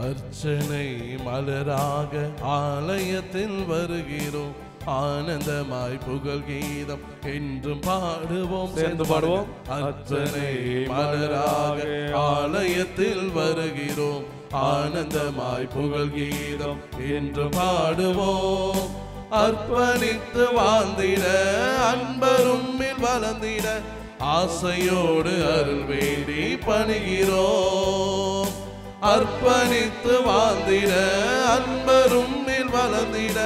அர்ச்சனை மலராக ஆலயத்தில் வருகிறோம், ஆனந்தமாய் புகழ் கீதம் என்றும் பாடுவோம். சேர்ந்து பாடுவோம். அர்ச்சனை மலராக ஆலயத்தில் வருகிறோம், ஆனந்தமாய் புகழ் கீதம் என்றும் பாடுவோம். அர்ப்பணித்து வாழ்ந்திட அன்பரும் வளர்ந்திட ஆசையோடு அருள் வேண்டி பணிகிறோம். அர்ப்பணித்து வாழ்ந்திட அன்பரும் வளர்ந்திட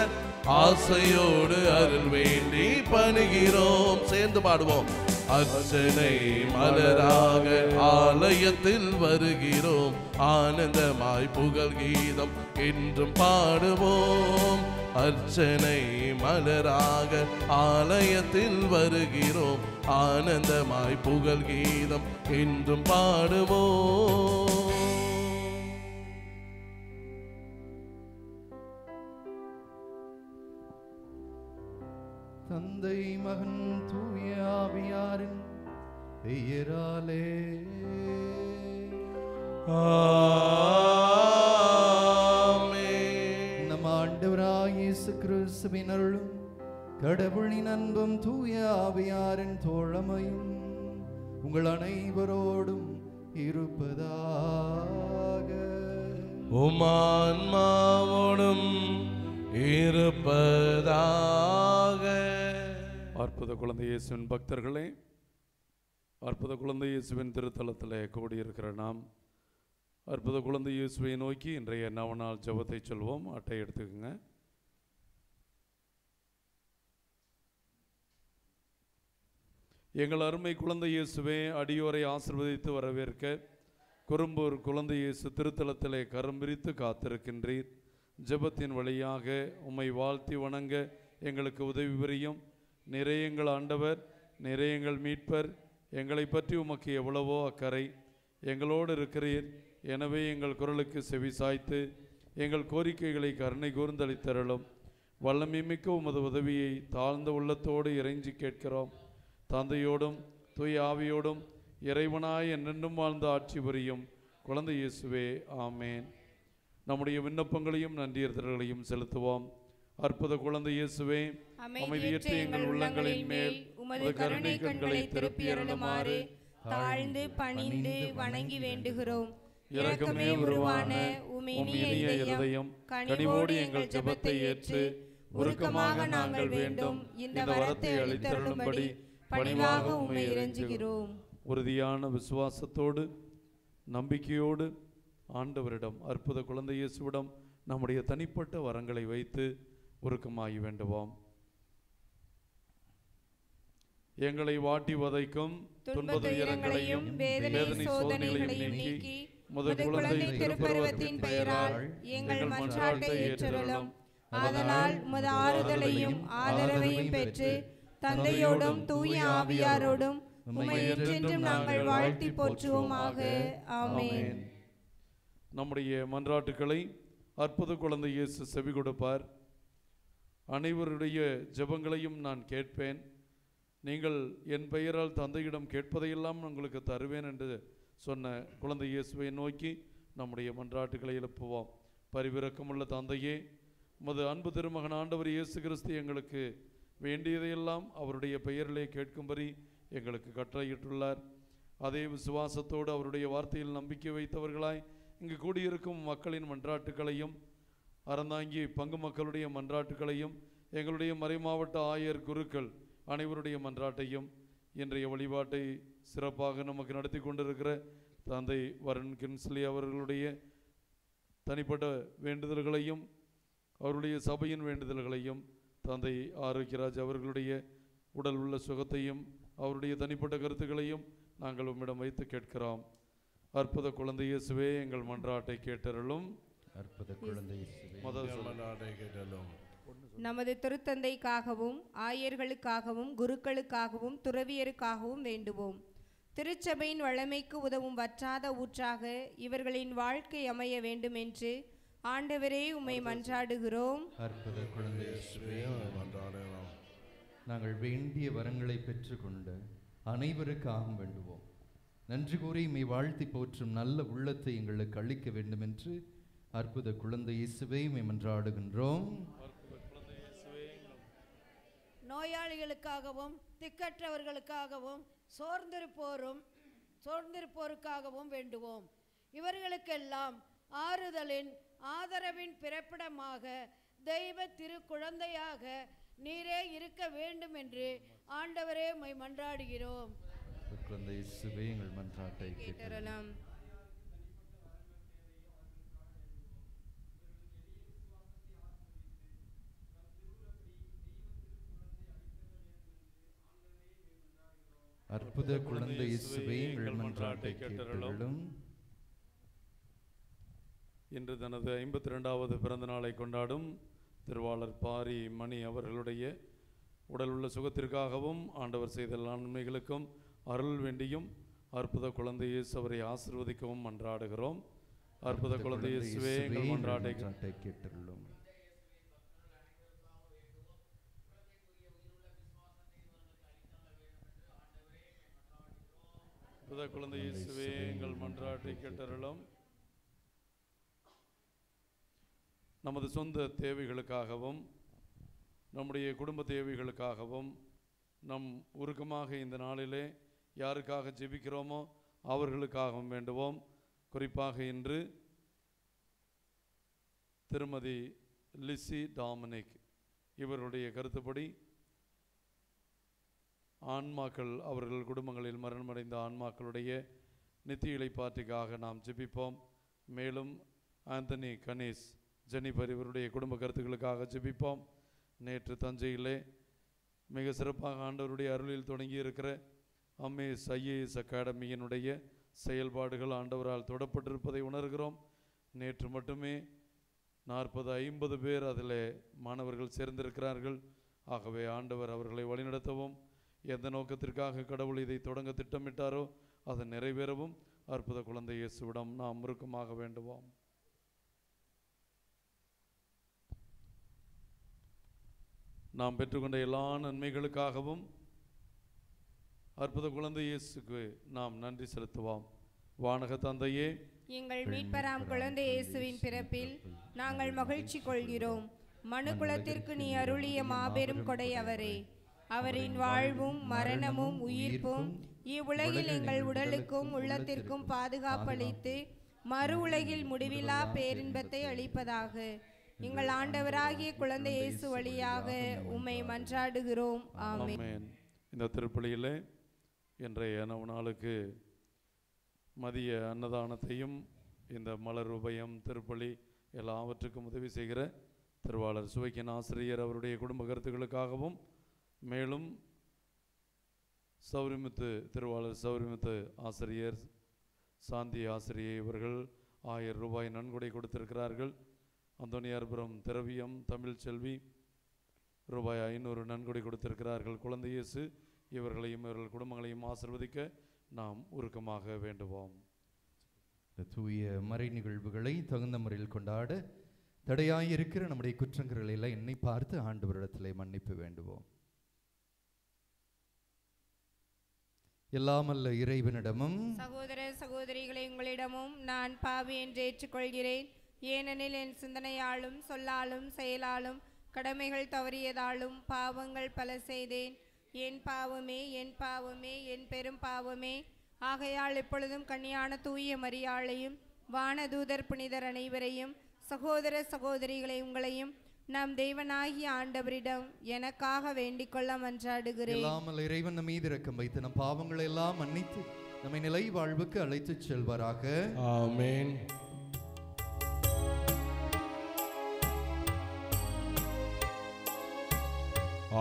ஆசையோடு அருள் வேண்டி பணிகிறோம். சேர்ந்து பாடுவோம். அர்ச்சனை மலராக ஆலயத்தில் வருகிறோம், ஆனந்தமாய் புகழ் கீதம் என்றும் பாடுவோம். அர்ச்சனை மலராக ஆலயத்தில் வருகிறோம், ஆனந்தமாய் புகழ் கீதம் என்றும் பாடுவோம். தந்தை மகன் தூய ஆவியாரின் பெயராலே ஆமென். நம் ஆண்டவராகிய இயேசு கிறிஸ்துவின் அருளும் கடவுளின் அன்பும் தூய ஆவியாரின் தோழமையும் உங்கள் அனைவரோடும் இருப்பதாக. உமான்மாவோடும் இருப்பதாக. அற்புத குழந்தை இயேசுவின் பக்தர்களே, அற்புத குழந்தை இயேசுவின் திருத்தலத்தில் கூடியிருக்கிற நாம் அற்புத குழந்தை இயேசுவை நோக்கி இன்றைய நவநாள் ஜெபத்தை சொல்வோம். அட்டை எடுத்துக்கோங்க. எங்கள் அருமை குழந்தை இயேசுவே, அடியோரை ஆசீர்வதித்து வரவேற்க குறும்பூர் குழந்தை இயேசு திருத்தலத்திலே கரம் விரித்து காத்திருக்கின்றீர். ஜெபத்தின் வழியாக உம்மை வாழ்த்தி வணங்க எங்களுக்கு உதவி புரியும். நிறைய எங்கள் ஆண்டவர், நிறைய எங்கள் மீட்பர், எங்களை பற்றி உமக்கு எவ்வளவோ அக்கறை. எங்களோடு இருக்கிறீர். எனவே எங்கள் குரலுக்கு செவி சாய்த்து எங்கள் கோரிக்கைகளை கருணை கூர்ந்தளித்தருளும். வல்லமை மிக்க உமது உதவியை தாழ்ந்த உள்ளத்தோடு இறைஞ்சி கேட்கிறோம். தந்தையோடும் தூய ஆவியோடும் இறைவனாய் என்றென்றும் வாழ்ந்து ஆட்சி புரியும் குழந்தை இயேசுவே, ஆமேன். நம்முடைய விண்ணப்பங்களையும் நன்றியர்களையும் செலுத்துவோம். அற்புத குழந்தை இயேசுவே, அமைதியற்ற எங்கள் உள்ளங்களின் மேல் உமது கருணை கண்களை திருப்பி அருளுமாறு தாழ்ந்து பணிந்து வணங்கி வேண்டுகிறோம். இரக்கமே உருவான உம் இனிய இருதயம் கனிவோடு எங்கள் ஜெபத்தை ஏற்று உருக்கமாக நாங்கள் வேண்டும் இந்த வரத்தை அளித்தருளும்படி பணிவாக உம்மை இறைஞ்சுகிறோம். உறுதியான விசுவாசத்தோடு நம்பிக்கையோடு ஆண்டவரிடம், அற்புத குழந்தை இயேசுவிடம் நம்முடைய தனிப்பட்ட வரங்களை வைத்து உருக்கமாகி வேண்டுவோம். எங்களை வாட்டி வதைக்கும் துன்ப துயரங்களையும் வேதனை சோதனைகளையும் நீக்கி முதல் குழந்தை திருப்பருவத்தின் பெயரால் எங்கள் மன்றாட்டை ஏற்றருளும். ஆதலால் உமது ஆறுதலையும் ஆதரவையும் பெற்று தந்தையோடும் தூய ஆவியாரோடும் உம்மை என்றென்றும் நாங்கள் வாழ்த்தி போற்றுவோமாக. ஆமென். நம்முடைய மன்றாட்டுக்களை அற்புத குழந்தை இயேசு செவி கொடுப்பார். அனைவருடைய ஜெபங்களையும் நான் கேட்பேன். நீங்கள் என் பெயரால் தந்தையிடம் கேட்பதையெல்லாம் உங்களுக்கு தருவேன் என்று சொன்ன குழந்தை இயேசுவை நோக்கி நம்முடைய மன்றாட்டுக்களை எழுப்புவோம். பரிவிரக்கமுள்ள தந்தையே, உமது அன்பு திருமகன் ஆண்டவர் இயேசு கிறிஸ்து எங்களுக்கு வேண்டியதையெல்லாம் அவருடைய பெயரிலே கேட்கும்படி எங்களுக்கு கட்டளையிட்டுள்ளார். அதே விசுவாசத்தோடு அவருடைய வார்த்தையில் நம்பிக்கை வைத்தவர்களாய் இங்கு கூடியிருக்கும் மக்களின் மன்றாட்டுக்களையும் அறந்தாங்கி பங்கு மக்களுடைய மன்றாட்டுக்களையும் எங்களுடைய மறைமாவட்ட ஆயர் குருக்கள் அனைவருடைய மன்றாட்டையும் இன்றைய வழிபாட்டை சிறப்பாக நமக்கு நடத்தி கொண்டிருக்கிற தந்தை வருண் கின்ஸ்லி அவர்களுடைய தனிப்பட்ட வேண்டுதல்களையும் அவருடைய சபையின் வேண்டுதல்களையும் தந்தை ஆரோக்கியராஜ் அவர்களுடைய உடல் உள்ள சுகத்தையும் அவருடைய தனிப்பட்ட கருத்துக்களையும் நாங்கள் உம்மிடம் வைத்து கேட்கிறோம். அற்புத குழந்தை இயேசுவே, எங்கள் மன்றாட்டை கேட்டருளும். அற்புத குழந்தை இயேசுவே, மன்றாட்டை கேட்டருளும். நமது திருத்தந்தைக்காகவும் ஆயர்களுக்காகவும் குருக்களுக்காகவும் துறவியருக்காகவும் வேண்டுவோம். திருச்சபையின் வளமைக்கு உதவும் வற்றாத ஊற்றாக இவர்களின் வாழ்க்கை அமைய வேண்டும் என்று ஆண்டவரே உம்மை மன்றாடுகிறோம். அற்புத குழந்தை இயேசுவே, நாங்கள் வேண்டிய வரங்களை பெற்றுக்கொண்ட அனைவருக்காகவும் வேண்டுவோம். நன்றி கூறி இம்மை வாழ்த்தி போற்றும் நல்ல உள்ளத்தை எங்களுக்கு அளிக்க வேண்டும் என்று அற்புத குழந்தை இயேசுவை மன்றாடுகின்றோம். நோயாளிகளுக்காகவும் திக்கற்றவர்களுக்காகவும் சோர்ந்திருப்போருக்காகவும் வேண்டுவோம். இவர்களுக்கெல்லாம் ஆறுதலின் ஆதரவின் பிறப்பிடமாக தெய்வ திருக்குழந்தையாக நீரே இருக்க வேண்டும் என்று ஆண்டவரே உம்மை மன்றாடுகிறோம். குழந்தை இயேசுவே எங்கள் மன்றாட்டை கேட்டருளும். அற்புத குழந்தை இயேசுவே எங்கள் மன்றாட்டை கேட்டருளும். இன்று தனது 52வது பிறந்த நாளை கொண்டாடும் திருவாளர் பாரி மணி அவர்களுடைய உடல் உள்ள சுகத்திற்காகவும் ஆண்டவர் செய்த நன்மைகளுக்கும் அருள் வேண்டியும் அற்புத குழந்தை இயேசு அவரை ஆசீர்வதிக்கவும் மன்றாடுகிறோம். அற்புத குழந்தை இயேசுவே எங்கள் மன்றாட்டை கேட்டருளும். அற்புத குழந்தை இயேசுவே எங்கள் மன்றாட்டை கேட்டருளும். நமது சொந்த தேவைகளுக்காகவும் நம்முடைய குடும்ப தேவைகளுக்காகவும் நம் உருக்கமாக இந்த நாளிலே யாருக்காக ஜெபிக்கிறோமோ அவர்களுக்காகவும் வேண்டுவோம். குறிப்பாக இன்று திருமதி லிசி டாமினிக் இவருடைய கருத்துப்படி ஆன்மாக்கள் அவர்கள் குடும்பங்களில் மரணமடைந்த ஆன்மாக்களுடைய நித்திய இளைப்பாற்றிக்காக நாம் ஜெபிப்போம். மேலும் ஆந்தனி கணேஷ் ஜெனிபர் இவருடைய குடும்ப கருத்துக்களுக்காக ஜெபிப்போம். நேற்று தஞ்சையிலே மிக சிறப்பாக ஆண்டவருடைய அருளில் தொடங்கி இருக்கிற அம்மேஸ் ஐஏஎஸ் அகாடமியினுடைய செயல்பாடுகள் ஆண்டவரால் தொடப்பட்டிருப்பதை உணர்கிறோம். நேற்று மட்டுமே 40-50 பேர் அதில் மாணவர்கள் சேர்ந்திருக்கிறார்கள். ஆகவே ஆண்டவர் அவர்களை வழிநடத்தவும், எந்த நோக்கத்திற்காக கடவுள் இதை தொடங்க திட்டமிட்டாரோ அதை நிறைவேறவும் அற்புத குழந்தை இயேசுவிடம் நாம் முறுக்கமாக வேண்டுவோம். நாம் பெற்றுக்கொண்ட எல்லா நன்மைகளுக்காகவும் அற்புத குழந்தை இயேசுக்கு நாம் நன்றி செலுத்துவோம். வானக தந்தையே, எங்கள் மீட்பராம் குழந்தை இயேசுவின் பிறப்பில் நாங்கள் மகிழ்ச்சி கொள்கிறோம். மனு குலத்திற்கு நீ அருளிய மாபெரும் கொடை அவரே. அவரின் வாழ்வும் மரணமும் உயிர்ப்பும் இவ்வுலகில் எங்கள் உடலுக்கும் உள்ளத்திற்கும் பாதுகாப்பளித்து மறு உலகில் முடிவில்லா பேரின்பத்தை அளிப்பதாக எங்கள் ஆண்டவராகிய குழந்தை இயேசு வழியாக உம்மை மன்றாடுகிறோம். ஆமென். இந்த திருப்பலியிலே இன்றைய நாளுக்கு மதிய அன்னதானத்தையும் இந்த மலர் உபயம் திருப்பலி எல்லாவற்றுக்கும் உதவி செய்கிற திருவாளர் சுவைக்கின் ஆசிரியர் அவருடைய குடும்ப கருத்துக்களுக்காகவும், மேலும் திருவாளர் சௌரிமுத்து ஆசிரியர் சாந்தி ஆசிரியை இவர்கள் 1000 ரூபாய் நன்கொடை கொடுத்திருக்கிறார்கள். அந்தோனியார்புரம் திரவியம் தமிழ் செல்வி ரூபாய் 500 நன்கொடை கொடுத்திருக்கிறார்கள். குழந்தை இயேசு இவர்களையும் இவர்கள் குடும்பங்களையும் ஆசீர்வதிக்க நாம் உருக்கமாக வேண்டுவோம். தூய மறை நிகழ்வுகளை தகுந்த முறையில் கொண்டாட தடையாயிருக்கிற நம்முடைய குற்றங்கள் எல்லாம் என்னை பார்த்து ஆண்டவரிடத்திலே மன்னிப்பு வேண்டுவோம். எல்லாமல்ல இறைவனிடமும் சகோதர சகோதரிகளை உங்களிடமும் நான் பாவி என்று ஏற்றுக்கொள்கிறேன். ஏனெனில் என் சிந்தனையாலும் சொல்லாலும் செயலாலும் கடமைகள் தவறியதாலும் பாவங்கள் பல செய்தேன். என் பாவமே என் பாவமே என் பெரும் பாவமே. ஆகையால் எப்பொழுதும் கன்னியான தூய மரியாளையும் வானதூதர் புனிதர் அனைவரையும் சகோதர சகோதரிகளை உங்களையும் நம் தேவனாகிய ஆண்டவரிடம் எனக்காக வேண்டிக் கொள்ள மன்றாடுகிறேன். எல்லாமல் இறைவன் நம் மீது இரக்கம் வைத்து நம் பாவங்களை எல்லாம் மன்னித்து நம்மை நிலை வாழ்வுக்கு அழைத்துச் செல்வாராக. ஆமென்.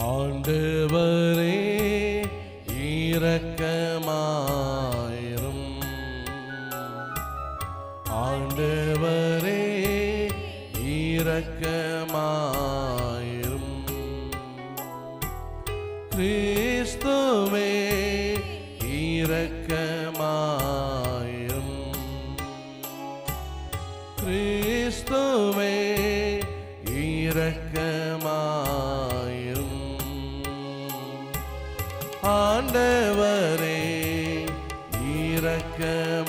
ஆண்டவரே இரக்கமாயிரும். ஆண்டவரே இரக்கமாயிரும். கிறிஸ்துவே இரக்கமாயிரும். கிறிஸ்துவே இரக்கமாயிரும். ஆண்டவரே இரக்கமாயிரும்.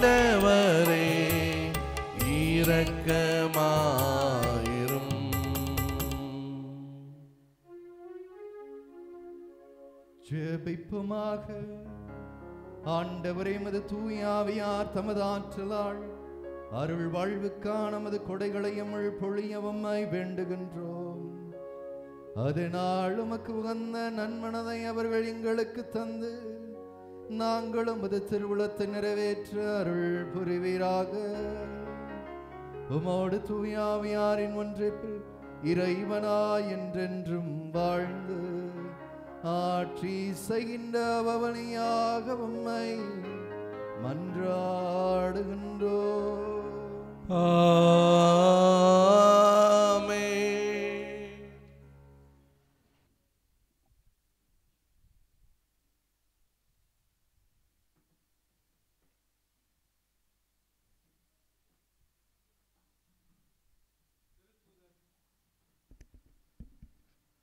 ஆண்டவரே இரக்கமாயிரும். ஜெபிப்புமாக. ஆண்டவரே, எமது தூய ஆவியார் தமது ஆற்றலால் அருள் வாழ்வுக்கான நமது கொடைகளை எம்முள் பொழியவம்மை வேண்டுகின்றோம். அதனால் உமக்கு உகந்த நன்மனதை அவர்கள் எங்களுக்கு தந்து நாங்களும் அது திருவுளத்தை நிறைவேற்ற அருள் புரிவீராக. உமோடு தூய ஆவியாரின் ஒன்றிப்பில் இறைவனாய் என்றென்றும் வாழ்ந்து ஆட்சி செய்கின்ற பவனியாக உம்மை மன்றாடுகின்றோம். ஆமென்.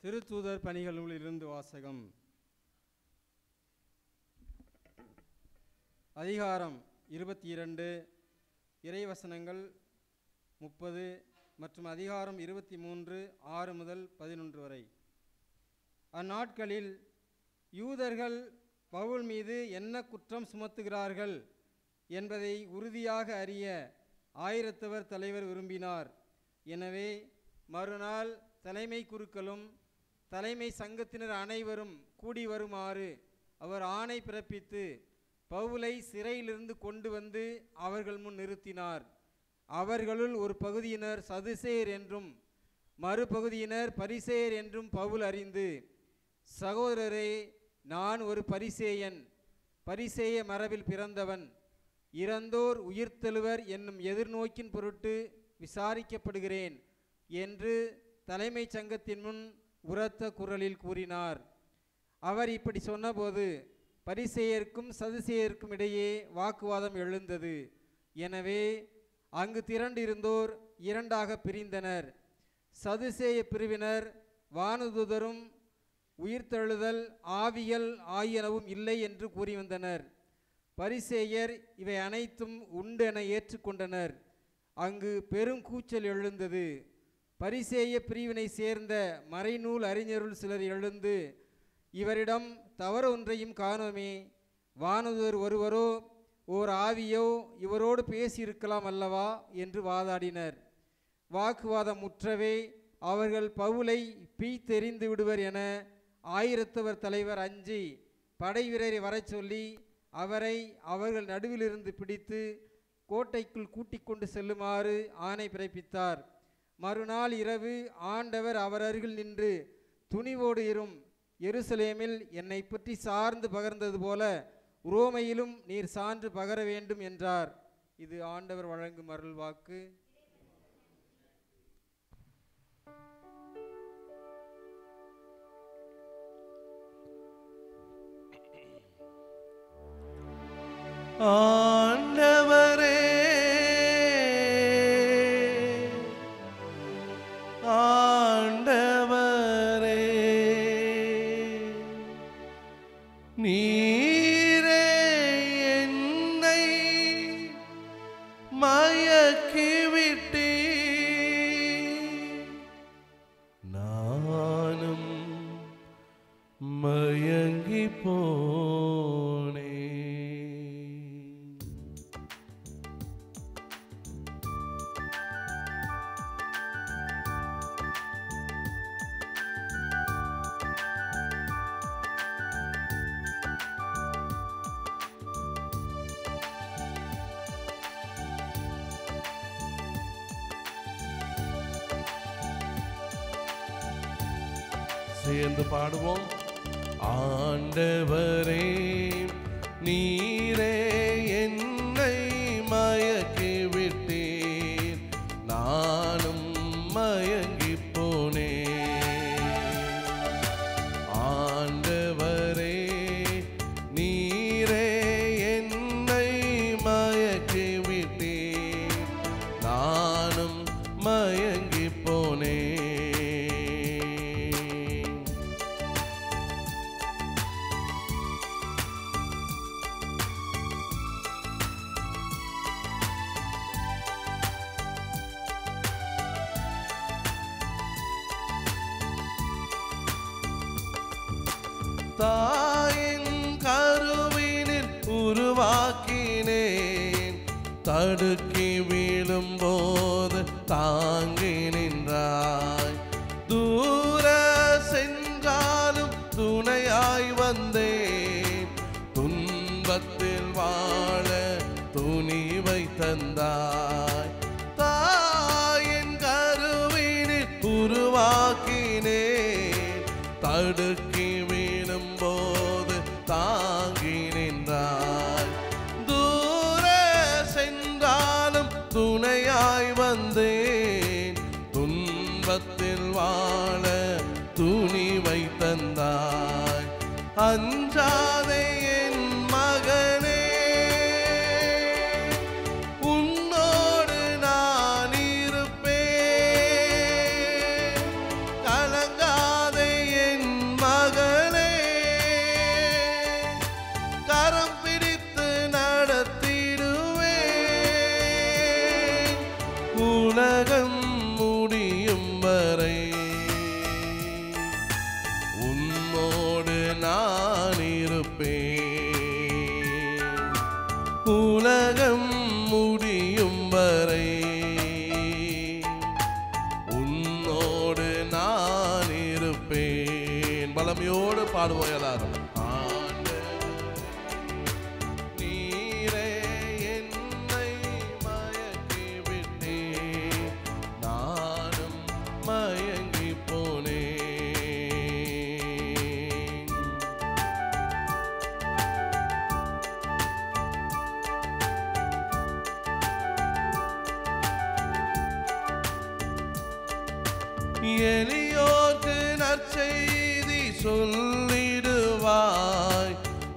திருத்தூதர் பணிகள் நூலிலிருந்து வாசகம். அதிகாரம் 22, இறைவசனங்கள் 30 மற்றும் அதிகாரம் 23 6 முதல் 11 வரை. அந்நாட்களில் யூதர்கள் பவுல் மீது என்ன குற்றம் சுமத்துகிறார்கள் என்பதை உறுதியாக அறிய ஆயிரத்தவர் தலைவர் விரும்பினார். எனவே மறுநாள் தலைமை குருக்களும் தலைமை சங்கத்தினர் அனைவரும் கூடி வருமாறு அவர் ஆணை பிறப்பித்து பவுலை சிறையிலிருந்து கொண்டு வந்து அவர்கள் முன் நிறுத்தினார். அவர்களுள் ஒரு பகுதியினர் சதுசேயர் என்றும் மறுபகுதியினர் பரிசேயர் என்றும் பவுல் அறிந்து, சகோதரரே, நான் ஒரு பரிசேயன், பரிசேய மரபில் பிறந்தவன், இறந்தோர் உயிர்த்தெழுவர் என்னும் எதிர்நோக்கின் பொருட்டு விசாரிக்கப்படுகிறேன் என்று தலைமை சங்கத்தின் முன் உரத்த குரலில் கூறினார். அவர் இப்படி சொன்னபோது பரிசேயருக்கும் சதுசேயருக்கும் இடையே வாக்குவாதம் எழுந்தது. எனவே அங்கு திரண்டிருந்தோர் இரண்டாக பிரிந்தனர். சதுசேய பிரிவினர் வானதூதரும் உயிர்த்தெழுதல் ஆவியல் ஆகியனவும் இல்லை என்று கூறி வந்தனர். பரிசேயர் இவை அனைத்தும் உண்டு என ஏற்றுக்கொண்டனர். அங்கு பெரும் கூச்சல் எழுந்தது. பரிசேய பிரிவினை சேர்ந்த மறைநூல் அறிஞருள் சிலர் எழுந்து, இவரிடம் தவறு ஒன்றையும் காணோமே, வானதூதர் ஒருவரோ ஓர் ஆவியோ இவரோடு பேசியிருக்கலாம் அல்லவா என்று வாதாடினர். வாக்குவாதம் முற்றவே அவர்கள் பவுலை பீத்தெறிந்து விடுவர் என ஆயிரத்தவர் தலைவர் அஞ்சி படை வீரரை வரச் சொல்லி அவரை அவர்கள் நடுவிலிருந்து பிடித்து கோட்டைக்குள் கூட்டிக் கொண்டு செல்லுமாறு ஆணை பிறப்பித்தார். மறுநாள் இரவு ஆண்டவர் அவர் அருகில் நின்று, துணிவோடு இரும், எருசலேமில் என்னை பற்றி சார்ந்து பகர்ந்தது போல உரோமையிலும் நீர் சான்று பகர வேண்டும் என்றார். இது ஆண்டவர் வழங்கும் அருள் வாக்கு. ஆண்டவரே, ஆண்டவரே, நீரே என்னை மயக்கிவிட்டீர், நானும் மயங்கி போனேன். சேர்ந்து பாடுவோம். ஆண்டவரே, நீரே என்னை மயக்கி விட்டீர், நானும் மயங்கி போனேன். ஆண்டவரே, நீரே என்னை மயக்கி விட்டீர், நானும் மயங்கி போனேன். தாயின் கருவினில் உருவாக்கினேன். தடுக்கி விழும்போது தாங்கி நின்றாய். தூர சென்றாலும் துணையாய் வந்தேன். துன்பத்தில் வாழ துணிவை தந்தாய். தாயின் கருவினில் உருவாக்கினேன். தடுக்கி விழும்போது தாங்கி நின்றாய். தூர சென்றாலும் துணையாய் வந்தேன். துன்பத்தில் வாழ துணிவை தந்தாய். அஞ்சாதே என் மகனே, உன்னோடு நான் இருப்பேன். கலங்காதே என் மகளே, கரம் பிடித்து நடத்திடுவேன். உலகம் முடியும் வரை உன்னோடு நான் இருப்பேன். உலகம் முடியும் வரை உன்னோடு நான் இருப்பேன். பலமையோடு பாடுவோம் எல்லாரும். நீரே என்னை மயக்கி விட்டீர், நானும் மயங்கி போனேன். எளியோர்க்கு நற்செய்தி சொல்லிடுவாய்.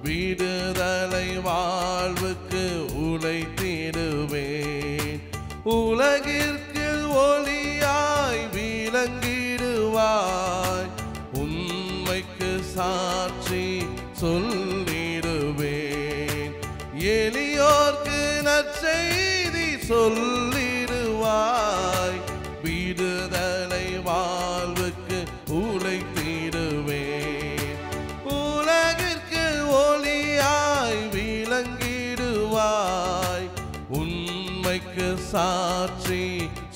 விடுதலை வாழ்வுக்கு உழைத்திடுவேன். உலகிற்கு ஒளியாய் விளங்கிடுவாய். உண்மைக்கு சாட்சி சொல்லிடுவேன். எளியோர்க்கு நற்செய்தி சொல்லிடுவாய். விடுதலை வாழ்வுக்கு உழைத்திடுவேன். உலகிற்கு ஒளியாய் விளங்கிடுவாய். உண்மைக்கு சாட்சி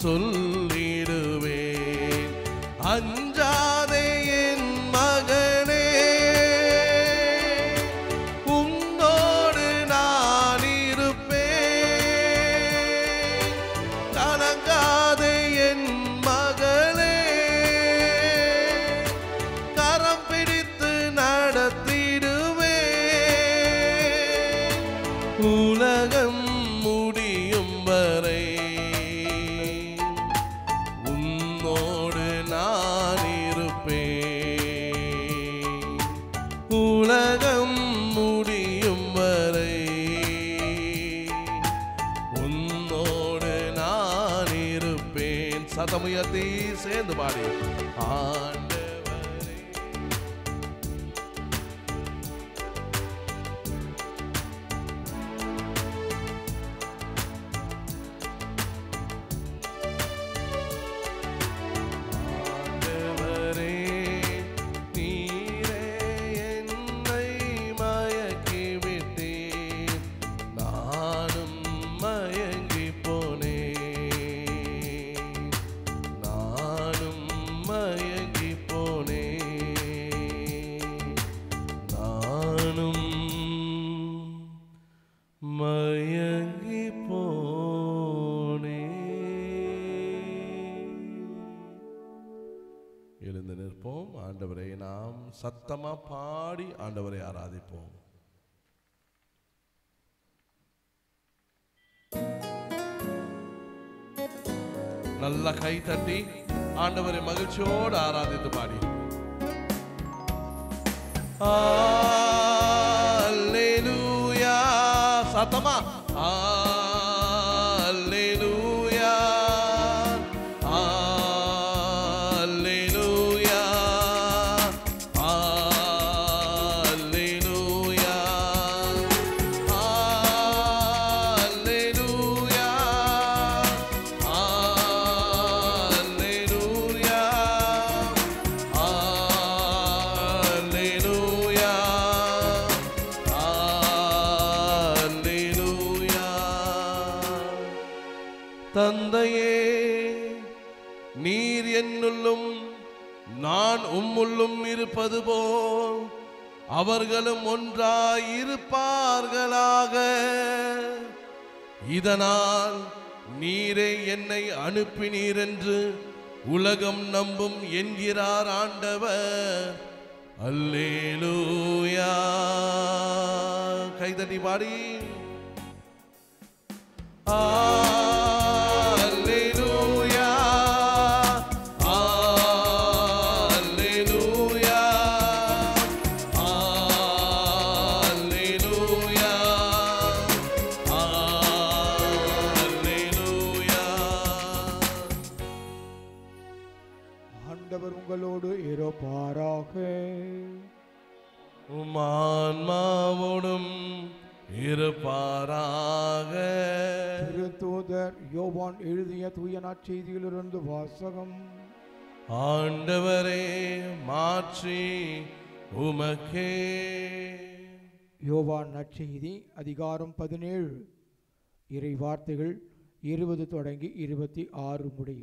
சொல்லிடுவேன். அஞ்சாதே என் மகனே, உன்னோடு நான் இருப்பேன். கலங்காதே என் மகளே, கரம் பிடித்து நடத்திடுவேன். உலகம் முடியும் வரை உன்னோடு நான் இருப்பேன். உலகம் முடியும் வரை உன்னோடு நான் இருப்பேன். சதமுயர்த்தி சேர்ந்து பாடி. ஆண்டவரே, ஆண்டவரே, நீரே என்னை மயக்கி விட்டீர், நானும் மயங்கி போனேன். நானும் மயங்கி போனேன். நானும் மயங்கி போனேன். எழுந்து நிற்போம். ஆண்டவரை நாம் சத்தமா பாடி ஆண்டவரை ஆராதிப்போம். நல்ல கை தட்டி ஆண்டவரை மகிழ்ச்சியோடு ஆராதித்து பாடி. அல்லேலூயா. சத்தமா அல்லேலூயா, அல்லேலூயா, அல்லேலூயா, அல்லேலூயா, அல்லேலூயா, அல்லேலூயா. நீர் என்னுள்ளும் நான் உம்முள்ளும் இருப்பது போல் அவர்களும் ஒன்றாய் இருப்பார்களாக. இதனால் நீரே என்னை அனுப்பினீர் என்று உலகம் நம்பும் என்கிறார் ஆண்டவர். அல்லேலூயா. கைதட்டி பாடி அல்லேலூயா, அல்லேலூயா, அல்லேலூயா, அல்லேலூயா. ஆண்டவர் உங்களோடு இருப்பாராக. உம்மான்மாவோடும் இருப்பாராக. திருத்தூதர் யோவான் எழுதிய தூய நற்செய்தியிலிருந்து வாசகம். ஆண்டவரே, மாற்றி உமக்கே. யோவான் நற்செய்தி அதிகாரம் 17 இறை வார்த்தைகள் 20 தொடங்கி 26 முடிய.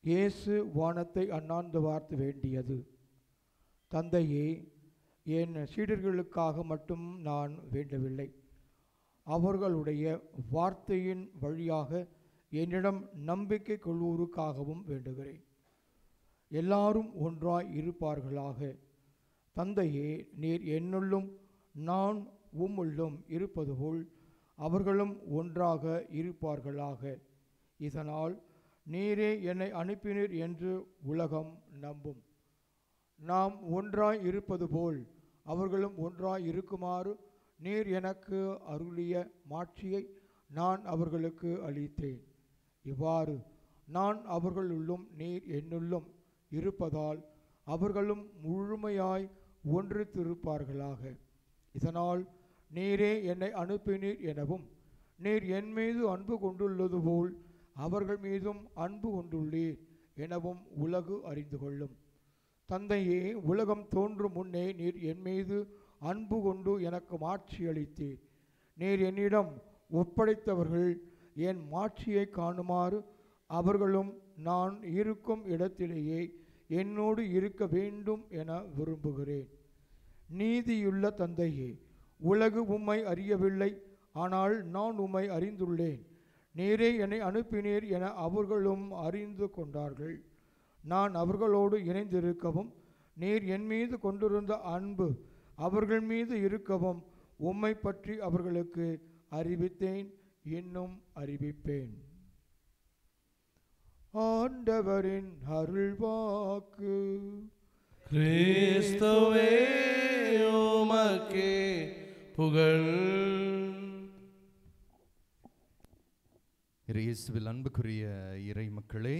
இயேசு வானத்தை அண்ணாந்து பார்த்து வேண்டியது: தந்தையே, என் சீடர்களுக்காக மட்டும் நான் வேண்டவில்லை, அவர்களுடைய வார்த்தையின் வழியாக என்னிடம் நம்பிக்கை கொள்வோருக்காகவும் வேண்டுகிறேன். எல்லாரும் ஒன்றாய் இருப்பார்களாக. தந்தையே, நீர் என்னுள்ளும் நான் உம்முள்ளும் இருப்பது போல் அவர்களும் ஒன்றாக இருப்பார்களாக. இதனால் நீரே என்னை அனுப்பினீர் என்று உலகம் நம்பும். நாம் ஒன்றாய் இருப்பது போல் அவர்களும் ஒன்றாய் இருக்குமாறு நீர் எனக்கு அருளிய மாட்சியை நான் அவர்களுக்கு அளித்தேன். இவ்வாறு நான் அவர்களுள்ளும் நீர் என்னுள்ளும் இருப்பதால் அவர்களும் முழுமையாய் ஒன்றித்திருப்பார்களாக. இதனால் நீரே என்னை அனுப்பினீர் எனவும் நீர் என் மீது அன்பு கொண்டுள்ளது போல் அவர்கள் மீதும் அன்பு கொண்டுள்ளீர் எனவும் உலகு அறிந்து கொள்ளும். தந்தையே, உலகம் தோன்றும் முன்னே நீர் என் மீது அன்பு கொண்டு எனக்கு மாட்சி அளித்தீர். நீர் என்னிடம் ஒப்படைத்தவர்கள் என் மாட்சியை காணுமாறு அவர்களும் நான் இருக்கும் இடத்திலேயே என்னோடு இருக்க வேண்டும் என விரும்புகிறேன். நீதியுள்ள தந்தையே, உலகு உம்மை அறியவில்லை, ஆனால் நான் உம்மை அறிந்துள்ளேன். நீரே என்னை அனுப்பினீர் என அவர்களும் அறிந்து கொண்டார்கள். நான் அவர்களோடு இணைந்திருக்கவும் நீர் என் மீது கொண்டிருந்த அன்பு அவர்கள் மீது இருக்கவும் உம்மை பற்றி அவர்களுக்கு அறிவித்தேன், இன்னும் அறிவிப்பேன். ஆண்டவரின் அருள்வாக்கு. கிறிஸ்துவே, உமக்கே புகழ். இயேசுவில் அன்புக்குரிய இறை மக்களே,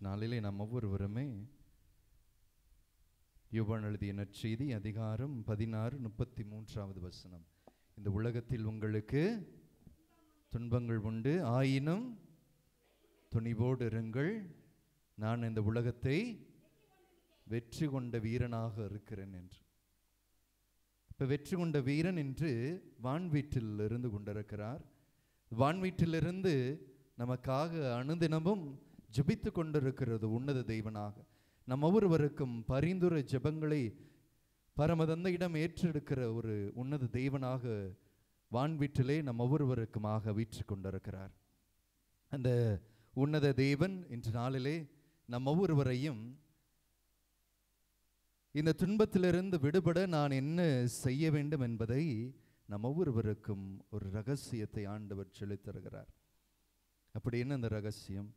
நாளிலே நாம் ஒவ்வொருவருமே யோவான் எழுதிய நற்செய்தி அதிகாரம் 16:33 வசனம். இந்த உலகத்தில் உங்களுக்கு துன்பங்கள் உண்டு, ஆயினும் துணிவோடு இருங்கள், நான் இந்த உலகத்தை வெற்றி கொண்ட வீரனாக இருக்கிறேன் என்று. இப்போ வெற்றி கொண்ட வீரன் என்று வான்வீட்டில் இருந்து கொண்டிருக்கிறார். வான்வீட்டிலிருந்து நமக்காக அனுதினமும் ஜெபித்து கொண்டிருக்கிறது உன்னத தெய்வனாக. நம் ஒவ்வொருவருக்கும் பரிந்துரை ஜெபங்களை பரமதந்தையிடம் ஏற்றெடுக்கிற ஒரு உன்னத தெய்வனாக வான்வீட்டிலே நம் ஒவ்வொருவருக்குமாக வீற்று கொண்டிருக்கிறார். அந்த உன்னத தேவன் இன்று நாளிலே நம் ஒவ்வொருவரையும் இந்த துன்பத்திலிருந்து விடுபட நான் என்ன செய்ய வேண்டும் என்பதை நம் ஒவ்வொருவருக்கும் ஒரு ரகசியத்தை ஆண்டவர் சொல்லித் தருகிறார். அப்படி என்ன அந்த ரகசியம்?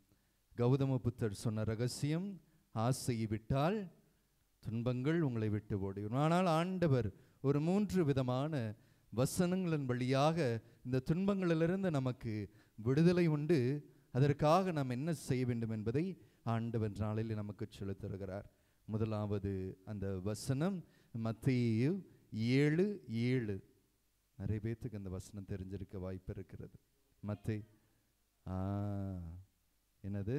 கௌதம புத்தர் சொன்ன ரகசியம், ஆசையை விட்டால் துன்பங்கள் உங்களை விட்டு ஓடிவிடும். ஆனால் ஆண்டவர் ஒரு 3 விதமான வசனங்களின் வழியாக இந்த துன்பங்களிலிருந்து நமக்கு விடுதலை உண்டு, அதற்காக நாம் என்ன செய்ய வேண்டும் என்பதை ஆண்டவர் நாளில் நமக்கு சொல்லித் தருகிறார். முதலாவது அந்த வசனம் மத்தேயு 7:7. நிறைய பேத்துக்கு அந்த வசனம் தெரிஞ்சிருக்க வாய்ப்பு இருக்கிறது. என்னது?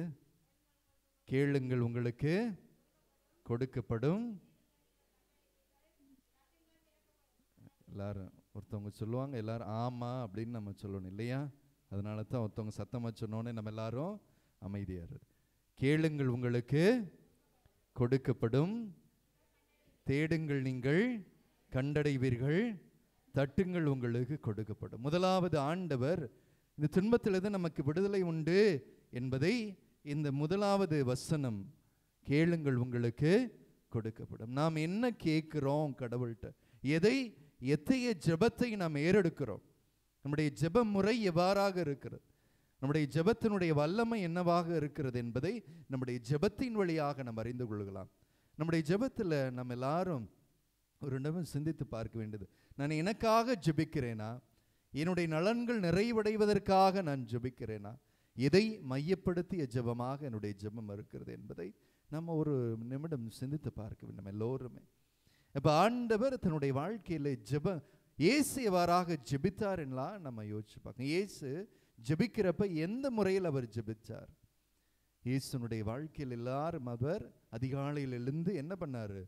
கேளுங்கள் உங்களுக்கு கொடுக்கப்படும். எல்லாரும் ஒருத்தவங்க சொல்லுவாங்க, எல்லாரும் ஆமா அப்படின்னு நம்ம சொல்லணும் இல்லையா? அதனால தான் ஒருத்தவங்க சத்தமாக சொன்னோன்னே நம்ம எல்லாரும் அமைதியார். கேளுங்கள் உங்களுக்கு கொடுக்கப்படும், தேடுங்கள் நீங்கள் கண்டடைவீர்கள், தட்டுங்கள் உங்களுக்கு கொடுக்கப்படும். முதலாவது ஆண்டவர் இந்த துன்பத்திலிருந்து நமக்கு விடுதலை உண்டு என்பதை இந்த முதலாவது வசனம், கேளுங்கள் உங்களுக்கு கொடுக்கப்படும். நாம் என்ன கேட்கிறோம் கடவுள்கிட்ட, எத்தகைய ஜெபத்தை நாம் ஏறெடுக்கிறோம், நம்முடைய ஜெப முறை எவ்வாறாக இருக்கிறது, நம்முடைய ஜெபத்தினுடைய வல்லமை என்னவாக இருக்கிறது என்பதை நம்முடைய ஜெபத்தின் வழியாக நாம் அறிந்து கொள்ளலாம். நம்முடைய ஜெபத்தில் நம்ம எல்லாரும் ஒரு நிமிடம் சிந்தித்து பார்க்க வேண்டியது, நான் எனக்காக ஜெபிக்கிறேனா, என்னுடைய நலன்கள் நிறைவடைவதற்காக நான் ஜெபிக்கிறேனா, எதை மையப்படுத்திய ஜெபமாக என்னுடைய ஜெபம் இருக்கிறது என்பதை நம்ம ஒரு நிமிடம் சிந்தித்து பார்க்க வேண்டும் எல்லோருமே. இப்போ ஆண்டவர் தன்னுடைய வாழ்க்கையில் இயேசு எவ்வாறாக ஜெபித்தார் என்றால் நம்ம யோசிச்சு பார்க்கணும். இயேசு ஜெபிக்கிறப்ப எந்த முறையில் அவர் ஜெபித்தார்? இயேசுனுடைய வாழ்க்கையில் எல்லாரும் அவர் அதிகாலையில் எழுந்து என்ன பண்ணாரு?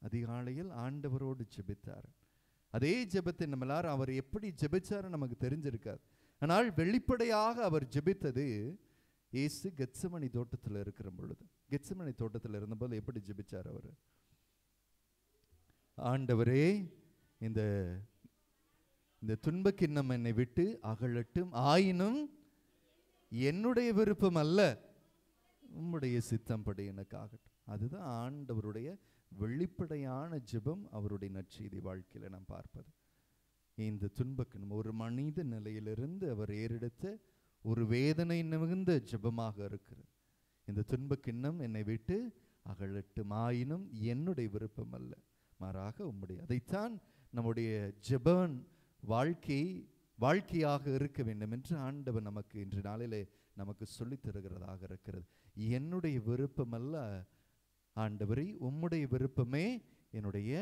அதிகாலையில் ஆண்டவரோடு ஜெபித்தார். அதே ஜெபத்தை நம்ம எல்லாரும் அவர் எப்படி ஜெபிச்சாரு நமக்கு தெரிஞ்சிருக்காது. ஆனால் வெளிப்படையாக அவர் ஜெபித்தது இயேசு கெத்சமனி தோட்டத்தில் இருக்கிற பொழுது. கெத்சமனி தோட்டத்தில் இருந்தபோது எப்படி ஜெபிச்சார் அவர்? ஆண்டவரே, இந்த துன்ப கிண்ணம் என்னை விட்டு அகலட்டும், ஆயினும் என்னுடைய விருப்பம் அல்ல, உம்முடைய சித்தம் படி எனக்கு ஆகட்டும். அதுதான் ஆண்டவருடைய வெளிப்படையான ஜெபம். அவருடைய நற்செய்தி வாழ்க்கையில நாம் பார்ப்பது இந்த துன்பக்கிண்ணம் ஒரு மனித நிலையிலிருந்து அவர் ஏறெடுத்த ஒரு வேதனை மிகுந்த ஜெபமாக இருக்கிறது. இந்த துன்பக்கிண்ணம் என்னை விட்டு அகலட்டும், ஆயினும் என்னுடைய விருப்பம் அல்ல, மாறாக உம்முடைய. அதைத்தான் நம்முடைய ஜெபன் வாழ்க்கையாக இருக்க வேண்டும் என்று ஆண்டவர் நமக்கு இன்று நாளிலே நமக்கு சொல்லித் தருகிறதாக இருக்கிறது. என்னுடைய விருப்பம் அல்ல ஆண்டவரே, உம்முடைய விருப்பமே என்னுடைய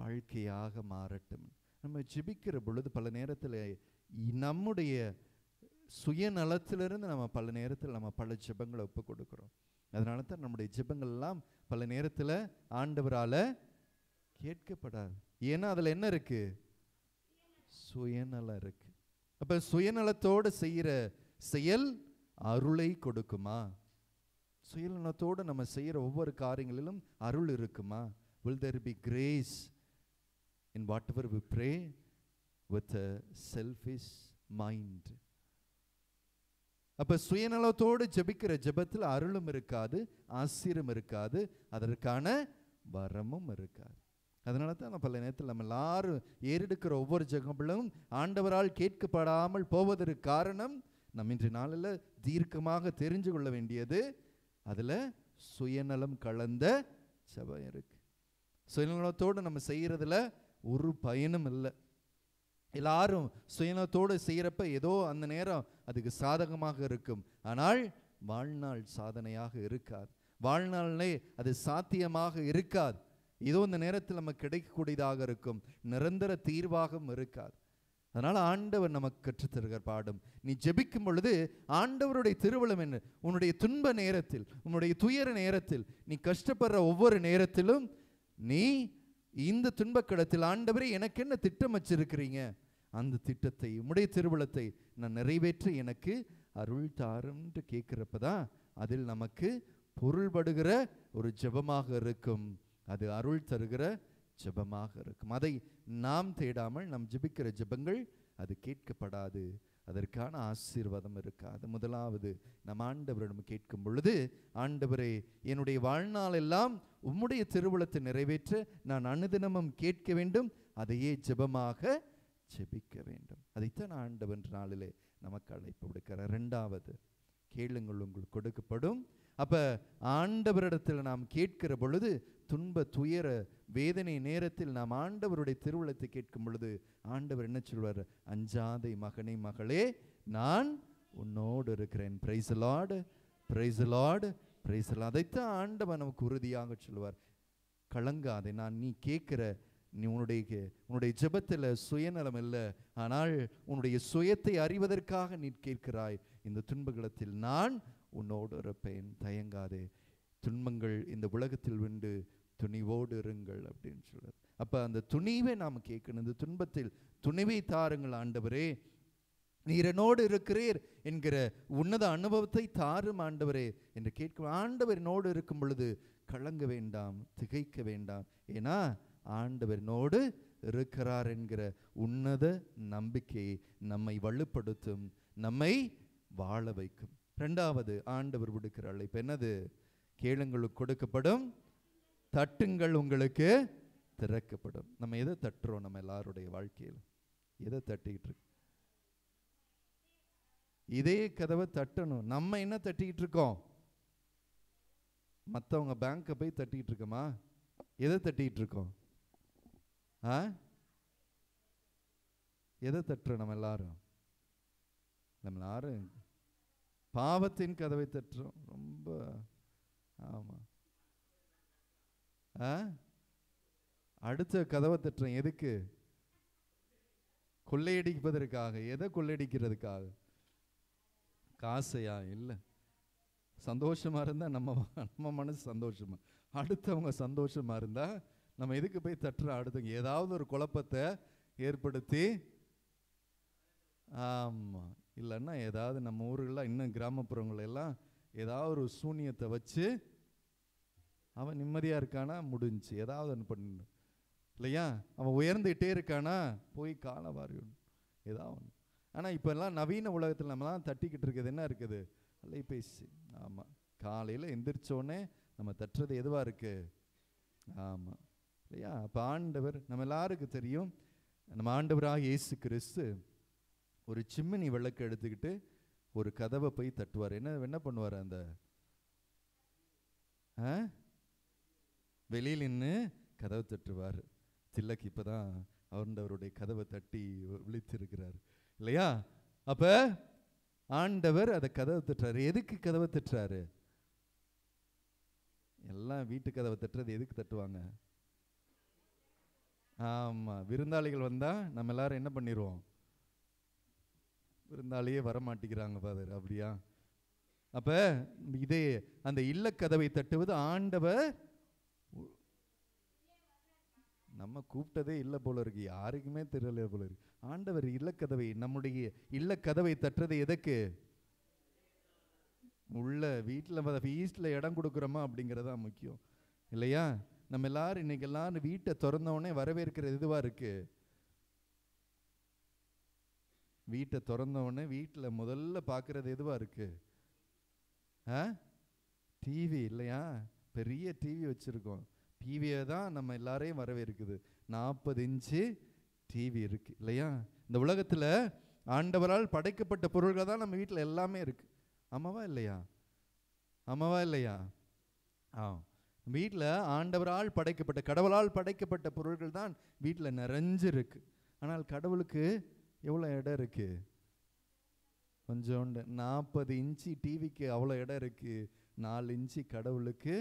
வாழ்க்கையாக மாறட்டும். நம்ம ஜெபிக்கிற பொழுது பல நேரத்தில் நம்முடைய சுயநலத்திலிருந்து நம்ம பல நேரத்தில் நம்ம பல ஜெபங்களை ஒப்பு கொடுக்கிறோம். அதனால தான் நம்முடைய ஜெபங்கள் எல்லாம் பல நேரத்தில் ஆண்டவரால் கேட்கப்படாது. ஏன்னா அதில் என்ன இருக்கு? சுயநலம் இருக்கு. அப்ப சுயநலத்தோடு செய்கிற செயல் அருளை கொடுக்குமா? சுயநலத்தோடு நம்ம செய்கிற ஒவ்வொரு காரியங்களிலும் அருள் இருக்குமா? Will there be grace in whatever we pray with a selfish mind? அப்ப சுயநலத்தோடு ஜெபிக்கிற ஜெபத்தில் அருளும் இருக்காது, ஆசீரும் இருக்காது, அதற்கான வரமும் இருக்காது. அதனால தான் பல நேரத்தில் நம்ம எல்லாரும் ஏறெடுக்கிற ஒவ்வொரு ஜெபங்களும் ஆண்டவரால் கேட்கப்படாமல் போவதற்கு காரணம் நம்ம இன்றைய நாளில் தீர்க்கமாக தெரிஞ்சு கொள்ள வேண்டியது, அதில் சுயநலம் கலந்த ஜெபம் இருக்கு. சுயநலத்தோடு நம்ம செய்கிறதுல ஒரு பயனும் இல்லை. எல்லாரும் சுயநலத்தோடு செய்கிறப்ப ஏதோ அந்த நேரம் அதுக்கு சாதகமாக இருக்கும், ஆனால் வாழ்நாள் சாதனையாக இருக்காது, வாழ்நாளே அது சாத்தியமாக இருக்காது. ஏதோ இந்த நேரத்தில் நமக்கு கிடைக்கக்கூடியதாக இருக்கும், நிரந்தர தீர்வாகவும் இருக்காது. அதனால் ஆண்டவர் நமக்கு கற்றுத்தருகிற பாடம், நீ ஜெபிக்கும் பொழுது ஆண்டவருடைய திருவுளம் என்ன? உன்னுடைய துன்ப நேரத்தில், உன்னுடைய துயர நேரத்தில், நீ கஷ்டப்படுற ஒவ்வொரு நேரத்திலும் நீ இந்த துன்பக்கடத்தில் ஆண்டவரே எனக்கு என்ன திட்டம் வச்சிருக்கிறீங்க, அந்த திட்டத்தை உம்முடைய திருவுளத்தை நான் நிறைவேற்றி எனக்கு அருள் தாரும் என்று கேட்கிறப்பதான் அதில் நமக்கு பொருள்படுகிற ஒரு ஜெபமாக இருக்கும், அது அருள் தருகிற ஜெபமாக இருக்கும். அதை நாம் தேடாமல் நாம் ஜெபிக்கிற ஜெபங்கள் அது கேட்கப்படாது, அதற்கான ஆசீர்வாதம் இருக்காது. முதலாவது நம் ஆண்டவரிடம் கேட்கும் பொழுது, ஆண்டவரே என்னுடைய வாழ்நாள் எல்லாம் உம்முடைய திருவுளத்தை நிறைவேற்ற நான் அனுதினமும் கேட்க வேண்டும், அதையே ஜெபமாக ஜெபிக்க வேண்டும். அதைத்தான் ஆண்டவர் நாளிலே நமக்கு அழைப்பு விடுக்கிறார். இரண்டாவது, கேளுங்கள் உங்களுக்கு கொடுக்கப்படும். அப்ப ஆண்டவரிடத்தில் நாம் கேட்கிற பொழுது, துன்ப துயர வேதனை நேரத்தில் நாம் ஆண்டவருடைய திருவுளத்தை கேட்கும் பொழுது ஆண்டவர் என்ன சொல்வார்? அஞ்சாதே மகனே மகளே, நான் உன்னோடு இருக்கிறேன். Praise the Lord, praise the Lord, praise the Lord. அதைத்தான் ஆண்டவர் நமக்கு உறுதியாக சொல்வார். கலங்காதே, நான் நீ கேட்கிற நீ உன்னுடைய ஜெபத்தில் சுயநலம் இல்லை, ஆனால் உன்னுடைய சுயத்தை அறிவதற்காக நீ கேட்கிறாய். இந்த துன்பங்களத்தில் நான் உன்னோடு இருப்பேன், தயங்காதே. துன்பங்கள் இந்த உலகத்தில் உண்டு, துணிவோடு இருங்கள் அப்படின்னு சொல்றார். அப்ப அந்த துணிவை நாம் கேட்கணும். இந்த துன்பத்தில் துணிவை தாருங்கள் ஆண்டவரே, நீர் என்னோடு இருக்கிறீர் என்கிற உன்னத அனுபவத்தை தாரும் ஆண்டவரே என்று கேட்கும். ஆண்டவர் என்னோடு இருக்கும் பொழுது கலங்க வேண்டாம், திகைக்க வேண்டாம். ஏன்னா ஆண்டவரினோடு இருக்கிறார் என்கிற உன்னத நம்பிக்கை நம்மை வலுப்படுத்தும், நம்மை வாழ வைக்கும். இரண்டாவது ஆண்டவர் விடுக்கிற அழைப்பு என்னது? கேளுங்களுக்கு கொடுக்கப்படும், தட்டுங்கள் உங்களுக்கு திறக்கப்படும். நம்ம எதை தட்டுறோம்? நம்ம எல்லாருடைய வாழ்க்கையில் எதை தட்டிக்கிட்டு இருக்கு? இதே கதவை தட்டணும். நம்ம என்ன தட்டிக்கிட்டு இருக்கோம்? மற்றவங்க பேங்கை போய் தட்டிக்கிட்டு இருக்கோமா? எதை தட்டிக்கிட்டு இருக்கோம்? எதை தட்டுறோம்? நம்ம எல்லாரும் பாவத்தின் கதவை தட்டுறோம். ரொம்ப ஆமா. அடுத்த கதவை தட்டுறோம். எதுக்கு? கொள்ளையடிப்பதற்காக. எதை கொள்ளையடிக்கிறதுக்காக? காசையா? இல்லை. சந்தோஷமா இருந்தா நம்ம மனசு சந்தோஷமா, அடுத்தவங்க சந்தோஷமா இருந்தா நம்ம எதுக்கு போய் தட்டுறோம்? அடுத்தவங்க ஏதாவது ஒரு குழப்பத்தை ஏற்படுத்தி, ஆமா, இல்லைன்னா ஏதாவது நம்ம ஊர்களெலாம் இன்னும் கிராமப்புறங்கள் எல்லாம் ஏதாவது ஒரு சூனியத்தை வச்சு அவன் நிம்மதியாக இருக்கானா, முடிஞ்சு ஏதாவது ஒன்று பண்ணணும் இல்லையா? அவன் உயர்ந்துகிட்டே இருக்கானா, போய் காலை வாரி ஏதாவது ஒன்று. ஆனால் இப்போ எல்லாம் நவீன உலகத்தில் நம்மலாம் தட்டிக்கிட்டு இருக்கிறது என்ன இருக்குது? அலைபேசி. ஆமாம், காலையில் எந்திரிச்சோடனே நம்ம தட்டுறது எதுவாக இருக்குது? ஆமாம் இல்லையா? அப்போ ஆண்டவர் நம்ம எல்லாருக்கும் தெரியும், நம்ம ஆண்டவராக இயேசு கிறிஸ்து ஒரு சிம்மினி விளக்கு எடுத்துக்கிட்டு ஒரு கதவை போய் தட்டுவார். என்ன பண்ணுவார்? அந்த வெளியில் நின்று கதவை தட்டுவார். தில்லக்கு இப்போ தான் அவருடைய கதவை தட்டி விழித்திருக்கிறார் இல்லையா? அப்போ ஆண்டவர் அதை கதவை தட்டுறாரு. எதுக்கு கதவை தட்டுறாரு? எல்லாம் வீட்டு கதவை தட்டுறது எதுக்கு தட்டுவாங்க? ஆமாம், விருந்தாளிகள் வந்தால் நம்ம எல்லாரும் என்ன பண்ணிடுவோம்? விருந்தாளியே வரமாட்டேங்கிறாங்க ஃபாதர், அப்படியா? அப்போ இதே அந்த இல்லக்கதவை தட்டுவது ஆண்டவர். நம்ம கூப்பிட்டதே இல்லை போல இருக்கு, யாருக்குமே தெரியல போல இருக்கு. ஆண்டவர் இல்லக்கதவை, நம்முடைய இல்லக்கதவை தட்டுறது எதுக்கு? உள்ள வீட்டில் ஃபீஸ்டில் இடம் கொடுக்குறோமா அப்படிங்கிறதா முக்கியம் இல்லையா? நம்ம எல்லாரும் இன்னைக்கு எல்லாரும் வீட்டை திறந்தோடனே வரவேற்கிறது எதுவாக இருக்கு? வீட்டை திறந்தோடனே வீட்டில் முதல்ல பார்க்கறது எதுவாக இருக்கு? டிவி இல்லையா? பெரிய டிவி வச்சுருக்கோம். டிவியை தான் நம்ம எல்லாரையும் வரவேற்குது. 40 இன்ச்சு டிவி இருக்கு இல்லையா? இந்த உலகத்தில் ஆண்டவரால் படைக்கப்பட்ட பொருள்கள் தான் நம்ம வீட்டில் எல்லாமே இருக்கு. ஆமாவா இல்லையா? ஆமாவா இல்லையா? வீட்டில் ஆண்டவரால் படைக்கப்பட்ட, கடவுளால் படைக்கப்பட்ட பொருள்கள் தான் வீட்டில் நிறைஞ்சிருக்கு. ஆனால் கடவுளுக்கு எவ்வளோ இடம் இருக்கு? கொஞ்சோண்டு. 40 இன்ச்சு டிவிக்கு அவ்வளோ இடம் இருக்கு. 4 இன்ச்சு கடவுளுக்கு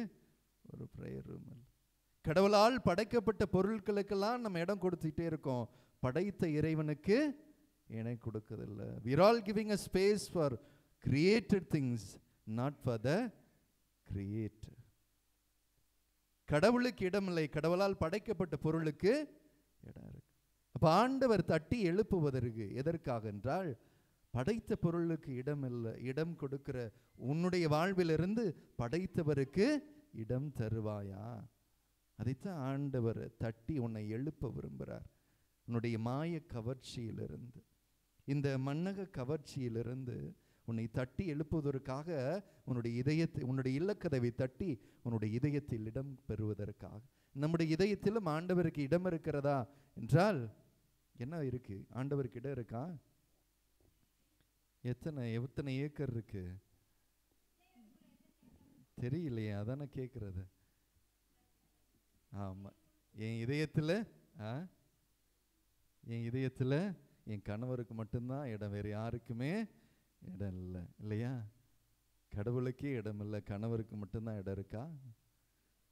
ஒரு ப்ரேயர் ரூம் இல்லை. கடவுளால் படைக்கப்பட்ட பொருட்களுக்கெல்லாம் நம்ம இடம் கொடுத்துட்டே இருக்கோம், படைத்த இறைவனுக்கு இடம் கொடுக்கறதில்லை. we are all giving a space for created things, not for the creator. கடவுளுக்கு இடம் இல்லை, கடவுளால் படைக்கப்பட்ட பொருளுக்கு இடம் இருக்கு. அப்போ ஆண்டவர் தட்டி எழுப்புவதற்கு எதற்காக என்றால், படைத்த பொருளுக்கு இடம் இல்லை, இடம் கொடுக்கிற உன்னுடைய வாழ்விலிருந்து படைத்தவருக்கு இடம் தருவாயா? அதைத்தான் ஆண்டவர் தட்டி உன்னை எழுப்ப விரும்புகிறார். உன்னுடைய மாய கவர்ச்சியிலிருந்து, இந்த மன்னக கவர்ச்சியிலிருந்து உன்னை தட்டி எழுப்புவதற்காக, உன்னுடைய இதயத்தை, உன்னுடைய இல்லக்கதவை தட்டி உன்னுடைய இதயத்தில் இடம் பெறுவதற்காக. நம்முடைய இதயத்திலும் ஆண்டவருக்கு இடம் இருக்கிறதா என்றால் என்ன இருக்கு? ஆண்டவருக்கு இடம் இருக்கா? எத்தனை ஏக்கர் இருக்கு தெரியலையே, அதான கேட்கறது. ஆமாம், என் இதயத்தில் என் கணவருக்கு மட்டும்தான் இடம், வேறு யாருக்குமே இடம் இல்லை இல்லையா? கடவுளுக்கே இடம் இல்லை, கணவருக்கு மட்டும்தான் இடம் இருக்கா?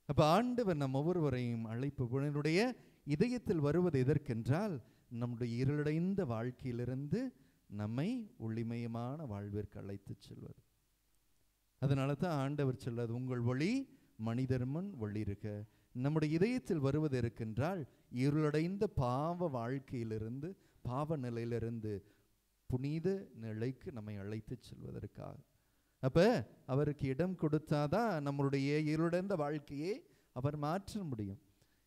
அப்போ ஆண்டவர் நம்ம ஒவ்வொருவரையும் அழைப்பு, உன்னுடைய இதயத்தில் வருவது எதற்கென்றால், நம்முடைய இருளடைந்த வாழ்க்கையிலிருந்து நம்மை ஒளிமயமான வாழ்விற்கு அழைத்து செல்வது. அதனால தான் ஆண்டவர் சொல்வது, உங்கள் ஒளி மனிதர் முன் ஒளிருக. நம்முடைய இதயத்தில் வருவது இருக்கின்றால், இருளடைந்த பாவ வாழ்க்கையிலிருந்து, பாவ நிலையிலிருந்து புனித நிலைக்கு நம்மை அழைத்து செல்வதற்காக. அப்போ அவருக்கு இடம் கொடுத்தாதான் நம்மளுடைய இருளடைந்த வாழ்க்கையை அவர் மாற்ற முடியும்.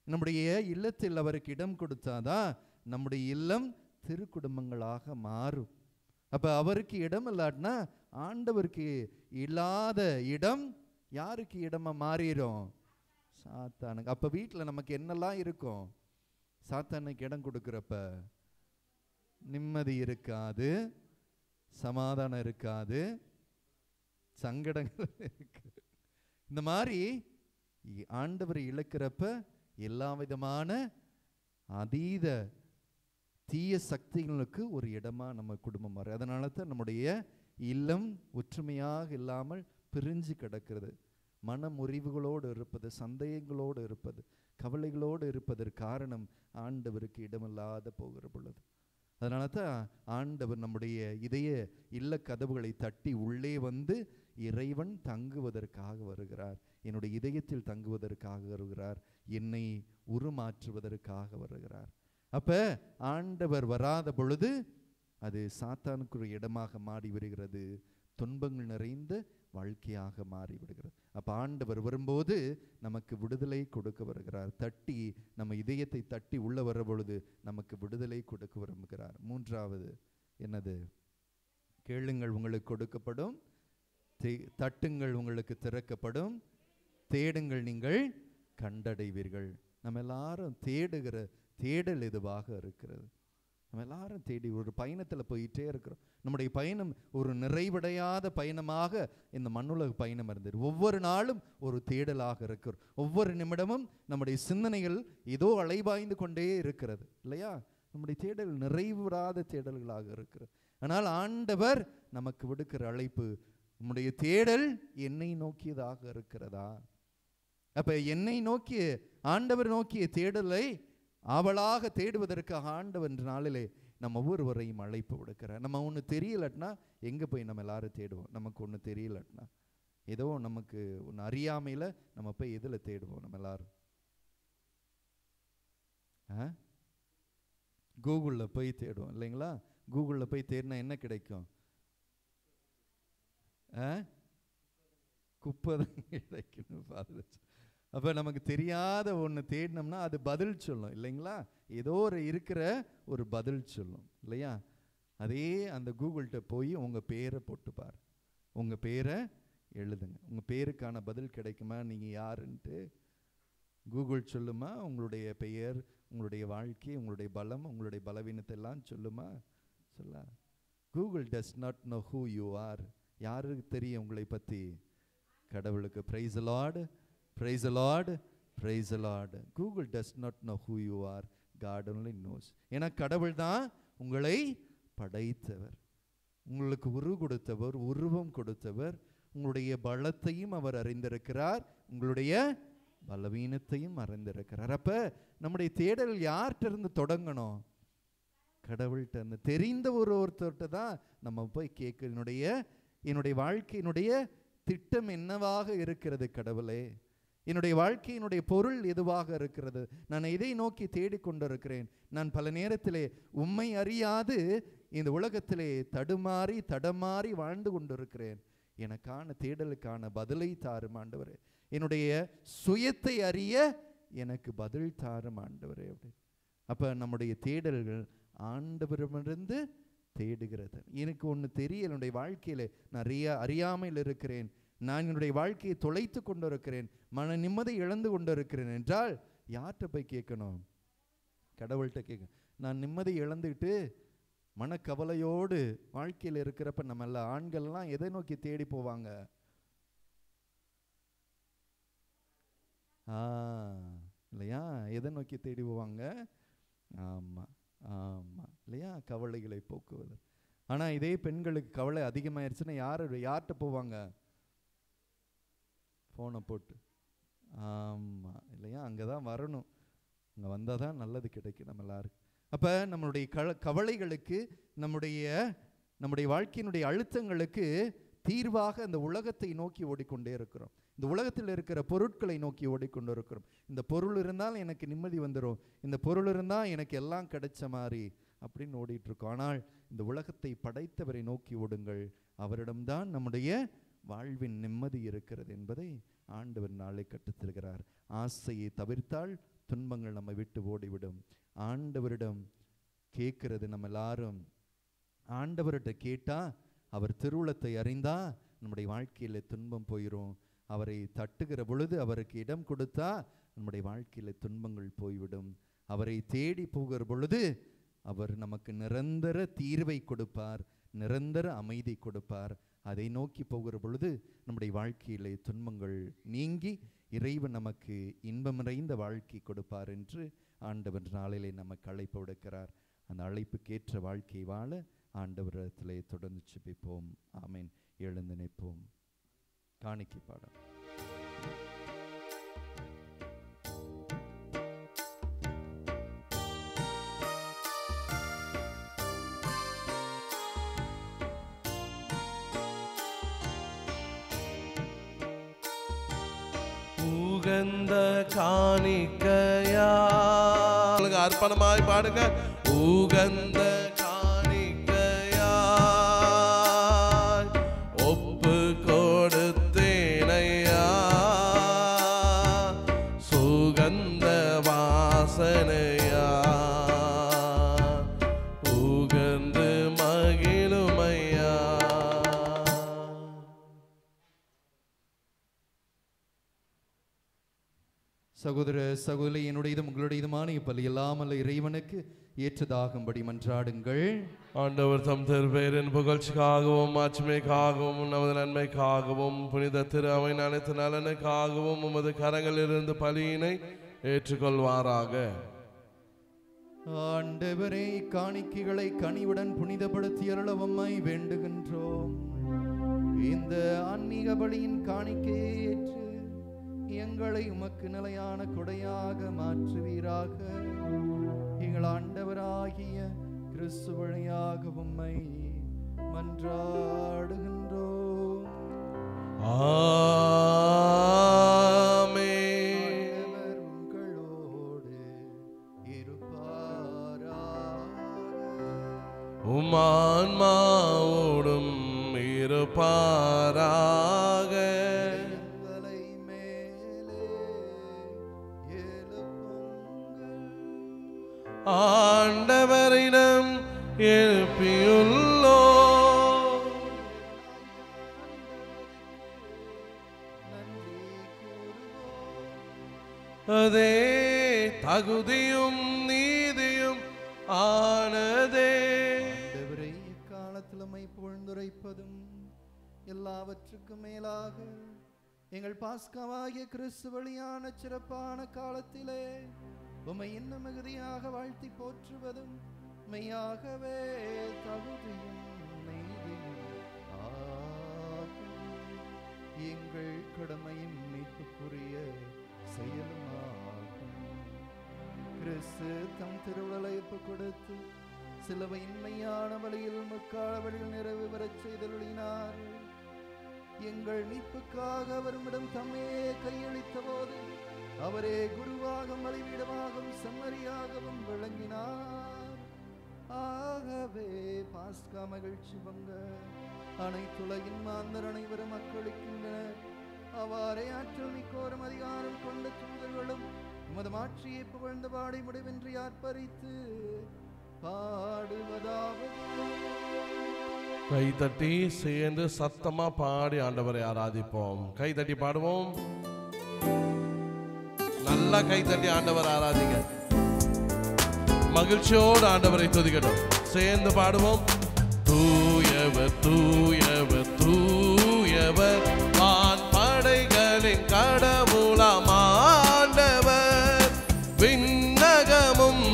நம்முடைய இல்லத்தில் அவருக்கு இடம் கொடுத்தாதான் நம்முடைய இல்லம் திருக்குடும்பங்களாக மாறும். அப்போ அவருக்கு இடம் இல்லாட்டினா ஆண்டவருக்கு இல்லாத இடம் யாருக்கு இடமா மாறிடும்? சாத்தானுக்கு. அப்போ வீட்டில் நமக்கு என்னெல்லாம் இருக்கும்? சாத்தானுக்கு இடம் கொடுக்குறப்ப நிம்மதி இருக்காது, சமாதானம் இருக்காது, சங்கடங்கள் இருக்கு. இந்த மாதிரி ஆண்டவரை இழக்கிறப்ப எல்லா விதமான அதீத தீய சக்திகளுக்கு ஒரு இடமா நம்ம குடும்பம் மாறும். அதனால தான் நம்முடைய இல்லம் ஒற்றுமையாக இல்லாமல் பிரிஞ்சு கிடக்கிறது. மன முறிவுகளோடு இருப்பது, சந்தேகங்களோடு இருப்பது, கவலைகளோடு இருப்பதற்கு காரணம் ஆண்டவருக்கு இடமில்லாத போகிற பொழுது. அதனால தான் ஆண்டவர் நம்முடைய இதய இல்ல கதவுகளை தட்டி உள்ளே வந்து இறைவன் தங்குவதற்காக வருகிறார். என்னுடைய இதயத்தில் தங்குவதற்காக வருகிறார். என்னை உருமாற்றுவதற்காக வருகிறார். அப்போ ஆண்டவர் வராத பொழுது அது சாத்தானுக்கு ஒரு இடமாக மாறி வருகிறது. துன்பங்கள் நிறைந்த வாழ்க்கையாக மாறிவிடுகிறது. அப்போ ஆண்டவர் வரும்போது நமக்கு விடுதலை கொடுக்க வருகிறார். தட்டி நம்ம இதயத்தை தட்டி உள்ள வர பொழுது நமக்கு விடுதலை கொடுக்க விரும்புகிறார். மூன்றாவது என்னது? கேளுங்கள் உங்களுக்கு கொடுக்கப்படும், தட்டுங்கள் உங்களுக்கு திறக்கப்படும், தேடுங்கள் நீங்கள் கண்டடைவீர்கள். நம்ம எல்லாரும் தேடுகிற தேடல் எதுவாக இருக்கிறது? நம்ம எல்லாரும் தேடி ஒரு பயணத்தில் போயிட்டே இருக்கிறோம். நம்முடைய பயணம் ஒரு நிறைவடையாத பயணமாக இந்த மண்ணுலக பயணம் இருந்தது. ஒவ்வொரு நாளும் ஒரு தேடலாக இருக்கிறோம். ஒவ்வொரு நிமிடமும் நம்முடைய சிந்தனைகள் ஏதோ அலைபாய்ந்து கொண்டே இருக்கிறது இல்லையா? நம்முடைய தேடல் நிறைவுறாத தேடல்களாக இருக்கிறது. ஆனால் ஆண்டவர் நமக்கு விடுக்கிற அழைப்பு, நம்முடைய தேடல் என்னை நோக்கியதாக இருக்கிறதா? அப்ப என்னை நோக்கிய ஆண்டவர் நோக்கிய தேடலை அவளாக தேடுவதற்காக ஆண்டவர் என்ற நாளிலே நம்ம ஒவ்வொருவரையும் அழைப்பு விடுக்கிறார். நம்ம ஒன்று தெரியலட்னா எங்கே போய் நம்ம எல்லாரும் தேடுவோம்? நமக்கு ஒன்று தெரியலட்னா ஏதோ நமக்கு ஒன்று அறியாமையில் நம்ம போய் எதில் தேடுவோம்? நம்ம எல்லாரும் கூகுளில் போய் தேடுவோம் இல்லைங்களா? கூகுளில் போய் தேடினா என்ன கிடைக்கும்? குப்பை தான் கிடைக்கணும். அப்போ நமக்கு தெரியாத ஒன்று தேடினோம்னா அது பதில் சொல்லும் இல்லைங்களா? ஏதோ ஒரு இருக்கிற ஒரு பதில் சொல்லும் இல்லையா? அதே அந்த கூகுள்கிட்ட போய் உங்கள் பேரை போட்டுப்பார், உங்கள் பேரை எழுதுங்க. உங்கள் பேருக்கான பதில் கிடைக்குமா? நீங்கள் யாருன்ட்டு கூகுள் சொல்லுமா? உங்களுடைய பெயர், உங்களுடைய வாழ்க்கை, உங்களுடைய பலம், உங்களுடைய பலவீனத்தை எல்லாம் சொல்லுமா? சொல்ல. Google does not know who you are. யாருக்கு தெரியும் உங்களை பற்றி? கடவுளுக்கு. Praise the Lord, praise the Lord, praise the Lord. Google does not know who you are, God only knows. ஏன்னா கடவுள் தான் உங்களை படைத்தவர், உங்களுக்கு கொடுத்தவர், உருவம் கொடுத்தவர். உங்களுடைய பலத்தையும் அவர் அறிந்திருக்கிறார், உங்களுடைய பலவீனத்தையும் அறிந்திருக்கிறார். அப்ப நம்முடைய தேடல் யார்கிட்ட இருந்து தொடங்கணும்? கடவுள்கிட்ட இருந்து. தெரிந்த ஒருத்தர்கிட்ட தான் நம்ம போய் கேட்க, என்னுடைய வாழ்க்கையினுடைய திட்டம் என்னவாக இருக்கிறது கடவுளே? என்னுடைய வாழ்க்கையினுடைய பொருள் எதுவாக இருக்கிறது? நான் இதை நோக்கி தேடிக்கொண்டிருக்கிறேன். நான் பல நேரத்திலே உம்மை அறியாது இந்த உலகத்திலே தடமாறி வாழ்ந்து கொண்டிருக்கிறேன். எனக்கான தேடலுக்கான பதிலை தாரும் ஆண்டவரே. என்னுடைய சுயத்தை அறிய எனக்கு பதில் தாரும் ஆண்டவரே. அப்படி அப்போ நம்முடைய தேடல்கள் ஆண்டவரிடமிருந்து தேடுகிறது. எனக்கு ஒன்று தெரியல, என்னுடைய வாழ்க்கையில் நான் அறியாமையில் இருக்கிறேன், நான் என்னுடைய வாழ்க்கையை தொலைத்து கொண்டு இருக்கிறேன், மன நிம்மதி இழந்து கொண்டு இருக்கிறேன் என்றால் யார்கிட்ட போய் கேட்கணும்? கடவுள்கிட்ட கேட்க. நான் நிம்மதி இழந்துக்கிட்டு மனக்கவலையோடு வாழ்க்கையில் இருக்கிறப்ப நம்ம எல்லா ஆண்கள்லாம் எதை நோக்கி தேடி போவாங்க? இல்லையா? எதை நோக்கி தேடி போவாங்க? ஆமாம் ஆமாம் இல்லையா? கவலைகளை போக்குவது. ஆனால் இதே பெண்களுக்கு கவலை அதிகமாகிடுச்சுன்னா யார்கிட்ட போவாங்க? ஃபோனை போட்டு. ஆமாம் இல்லையா? அங்கே தான் வரணும், அங்கே வந்தால் தான் நல்லது கிடைக்கும் நம்ம எல்லாருக்கும். அப்போ நம்மளுடைய கவலைகளுக்கு, நம்முடைய வாழ்க்கையினுடைய அழுத்தங்களுக்கு தீர்வாக அந்த உலகத்தை நோக்கி ஓடிக்கொண்டே இருக்கிறோம். இந்த உலகத்தில் இருக்கிற பொருட்களை நோக்கி ஓடிக்கொண்டு இருக்கிறோம். இந்த பொருள் இருந்தால் எனக்கு நிம்மதி வந்துடும், இந்த பொருள் இருந்தால் எனக்கு எல்லாம் கிடைச்ச மாதிரி அப்படின்னு ஓடிட்டுருக்கோம். ஆனால் இந்த உலகத்தை படைத்தவரை நோக்கி ஓடுங்கள், அவரிடம்தான் நம்முடைய வாழ்வின் நிம்மதி இருக்கிறது என்பதை ஆண்டவர் நாளை கற்றுத்தருகிறார். ஆசையை தவிர்த்தால் துன்பங்கள் நம்மை விட்டு ஓடிவிடும். ஆண்டவரிடம் கேட்கிறது நம்ம எல்லாரும். ஆண்டவர்கிட்ட கேட்டா, அவர் திருவுளத்தை அறிந்தா நம்முடைய வாழ்க்கையில துன்பம் போயிடும். அவரை தட்டுகிற பொழுது, அவருக்கு இடம் கொடுத்தா நம்முடைய வாழ்க்கையில துன்பங்கள் போய்விடும். அவரை தேடி போகிற பொழுது அவர் நமக்கு நிரந்தர தீர்வை கொடுப்பார், நிரந்தர அமைதி கொடுப்பார். அதை நோக்கி போகிற பொழுது நம்முடைய வாழ்க்கையிலே துன்பங்கள் நீங்கி இறைவன் நமக்கு இன்பம் நிறைந்த வாழ்க்கை கொடுப்பார் என்று ஆண்டவர் நாளிலே நமக்கு அழைப்பு விடுக்கிறார். அந்த அழைப்புக்கேற்ற வாழ்க்கை வாழ ஆண்டவரிடத்திலே தொடர்ந்து ஜெபிப்போம். ஆமென். எழுந்து நிற்போம். காணிக்கை பாடம். உகந்த காணிக்கையா அர்ப்பணமாய் பாடுங்க. உகந்த காணிக்கையா ஒப்பு கொடுத்தேனையா, சுகந்த வாசனையா உகந்து மகிழுமையா. சகோதர சகோதரி, என்னுடையதும் உங்களுடையதுமான இப்பலி இல்லாமல் இறைவனுக்கு ஏற்றதாகும்படி மன்றாடுங்கள். ஆண்டவர் தம் திருப்பெயரின் புகழ்ச்சிக்காகவும் மாட்சிமைக்காகவும் நமது நன்மைக்காகவும் புனித திரு அவையின் அனைத்து நலனுக்காகவும் உமது கரங்களிலிருந்து பலியினை ஏற்றுக்கொள்வாராக. ஆண்டவரே, காணிக்கைகளை கனிவுடன் புனிதப்படுத்தி அருளவம்மை வேண்டுகின்றோம். இந்த ஆன்மீக பலியின் காணிக்கையை ஏற்று எங்களை உமக்கு நிலையான கொடையாக மாற்றுவீராக. எங்கள் ஆண்டவராகிய கிறிஸ்து வழியாக உம்மை மன்றாடுகின்றோம். ஆமென். ஆண்டவர் உங்களோடு இருப்பாராக. உம் ஆன்மாவோடும் இருப்பாராக. எங்களை மேலே எழுப்புங்கள். ஆண்டவரிடம் எழுப்பியுள்ளோ நன்றி கூறுவோம். அதே தகுதியும் நீதியும் ஆனதே. ஆண்டவரே, இக்காலத்தில் உம்மை புகழ்ந்துரைப்பதும் எல்லாவற்றுக்கும் மேலாக எங்கள் பாஸ்காவாகிய கிறிஸ்து வழியான சிறப்பான காலத்திலே உம்மை இன்னும் மிகுதியாக வாழ்த்தி போற்றுவதும் மெய்யாகவே தகுதியும் நீதியும் ஆகும். எங்கள் கடமையின் மீட்புக்குரிய செயலுமாகும். கிறிஸ்து தம் திருவுடலை ஒப்புக் கொடுத்து சிலுவையின் மெய்யான வழியில் முக்கால வழியில் நிறைவு பெறச் செய்தருளினார். எங்கள் மீட்புக்காக அவரிடம் தம்மையே கையளித்த போது அவரே குருவாகவும் பலிபீடமாகவும் செம்மறியாகவும் விளங்கினார். ஆகவே பாஸ்கா மகிழ்ச்சி பங்க அனைத்துலகின் மாந்தர் அனைவரும் மக்களிக்கின்றனர். அவ்வாறே ஆற்றல் மிக்கோரும் அதிகாரம் கொண்ட தூதர்களும் உமது மாட்சியை புகழ்ந்து பாடி முடிவின்றி ஆர்ப்பரித்து பாடுவதாவது. கை தட்டி சேர்ந்து சத்தமா பாடி ஆண்டவரை ஆராதிப்போம். கை தட்டி பாடுவோம். நல்லா கை தட்டி ஆண்டவர் ஆராதிங்க. மகிழ்ச்சியோடு ஆண்டவரை துதிக்கட்டும். சேர்ந்து பாடுவோம். தூயவர் தூயவர் தூயவர் வான் படைகளின் கடவுளாம் ஆண்டவர். விண்ணகமும்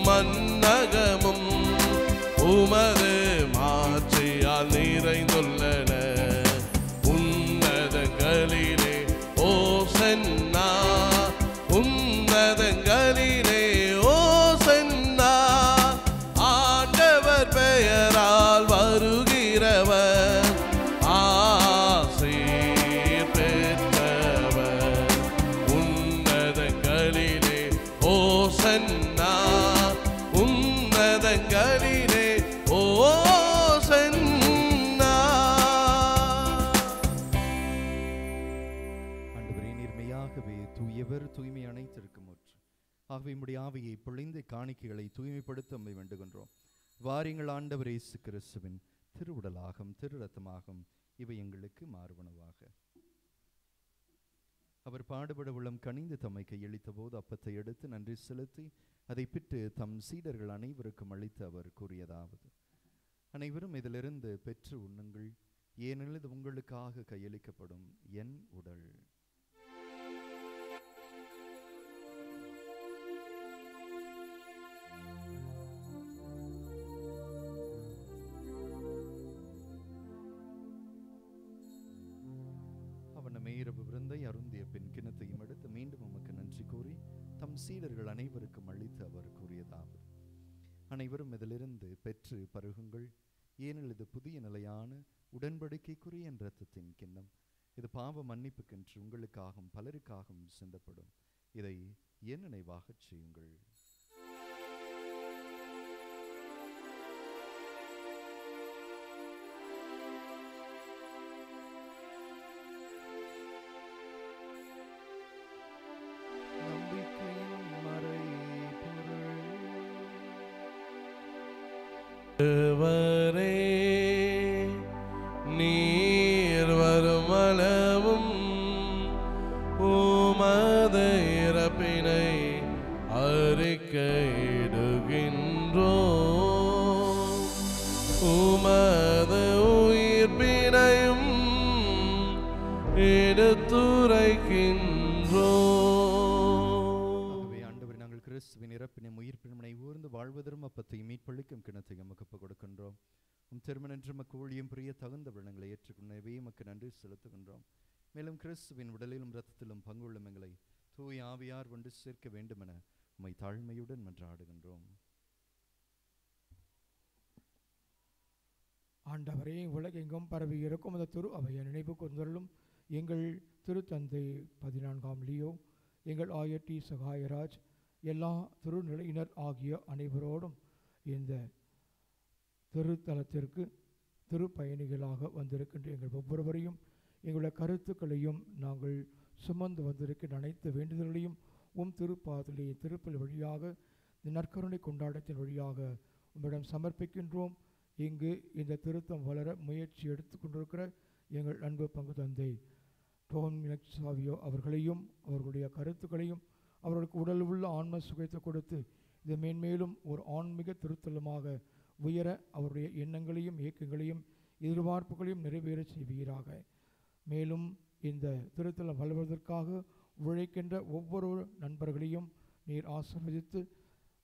மன்னகமும் உமது மாட்சியால் நிறைந்துள்ளன. உன்னதங்களிலே ஓசன்னா, உன்னதங்களிலே ஓசன்னா. ஆண்டவர் பெயரால் வருகிறவர் தூயவர் தூய்மை அனைத்திற்கும் முற்று. ஆகவே உம்முடைய ஆவியை பொழிந்து காணிக்கைகளை தூய்மைப்படுத்த உம்மை வேண்டுகின்றோம். வாருங்கள் ஆண்டவர் இயேசு கிறிஸ்துவின் திருவுடலாகும் திரு இரத்தமாகும் இவை எங்களுக்கு மாறுவனவாக. அவர் பாடுபட உள்ளம் கனிந்து தம்மை கையளித்த போது அப்பத்தை எடுத்து நன்றி செலுத்தி அதை பிட்டு தம் சீடர்கள் அனைவருக்கும் அளித்து அவர் கூறியதாவது: அனைவரும் இதிலிருந்து பெற்று உண்ணுங்கள், ஏனெனில் இது உங்களுக்காக கையளிக்கப்படும் என் உடல். இரவு விருந்தை அருந்திய பின் கிணத்தையும் எடுத்து மீண்டும் உமக்கு நன்றி கூறி தம் சீடர்கள் அனைவருக்கும் அளித்து அவர் கூறியதாவது: அனைவரும் இதிலிருந்து பெற்று பருகுங்கள், ஏனெனில் இது புதிய நிலையான உடன்படிக்கைக்குரிய என் இரத்தத்தின் கிண்ணம். இது பாவ மன்னிப்புக்கென்று உங்களுக்காகவும் பலருக்காகவும் சிந்தப்படும். இதை என் நினைவாகச் செய்யுங்கள். நீர் வருமளவும் உமது இறப்பினை அறிக்கையிடுகின்றோம், உமது உயிர்ப்பினையும் எடுத்துரைக்கின்றோம். கிறிஸ்துவின் இறப்பினை உயிர்ப்பினை ஊர்ந்து வாழ்வதரும் அப்பத்தையும் மீட்பளிக்கும் கிணத்தையும் எமக்கு ஒப்புக் கொடுக்கின்றோம். உம் திருமணன்று மக்கு ஊழியம் புரிய தகுந்த விடங்களை ஏற்றுக்கொண்டவே எமக்கு நன்றி செலுத்துகின்றோம். மேலும் கிறிஸ்துவின் உடலிலும் இரத்தத்திலும் பங்குள்ளும் எங்களை தூய் ஆவியார் ஒன்று சேர்க்க வேண்டுமென உம்மை தாழ்மையுடன் மன்றாடுகின்றோம். ஆண்டவரே, உலகெங்கும் பரவி இருக்கும் அந்த திரு அவையை நினைவு கொண்டருளும். எங்கள் திருத்தந்தை 14ஆம் லியோ, எங்கள் ஆயர் டி சகாயராஜ், எல்லா திருநிலையினர் ஆகிய அனைவரோடும் இந்த திருத்தலத்திற்கு திருப்பயணிகளாக வந்திருக்கின்ற எங்கள் ஒவ்வொருவரையும், எங்களுடைய கருத்துக்களையும் நாங்கள் சுமந்து வந்திருக்கின்ற அனைத்து வேண்டுதல்களையும் திருப்பாதலை திருப்பல் வழியாக இந்த நற்கருணை கொண்டாட்டத்தின் வழியாக உம்மிடம் சமர்ப்பிக்கின்றோம். இங்கு இந்த திருத்தம் வளர முயற்சி எடுத்து கொண்டிருக்கிற எங்கள் அன்பு பங்கு தந்தை டோமினிக் சாவியோ அவர்களையும் அவர்களுடைய கருத்துக்களையும் அவர்களுக்கு உடல் உள்ள ஆன்ம சுகத்தை கொடுத்து இது மேன்மேலும் ஒரு ஆன்மீக திருத்தலமாக உயர அவருடைய எண்ணங்களையும் இயக்கங்களையும் எதிர்பார்ப்புகளையும் நிறைவேற செய்வீராக. மேலும் இந்த திருத்தலம் வளர்வதற்காக உழைக்கின்ற ஒவ்வொரு நண்பர்களையும் நீர் ஆசீர்வதித்து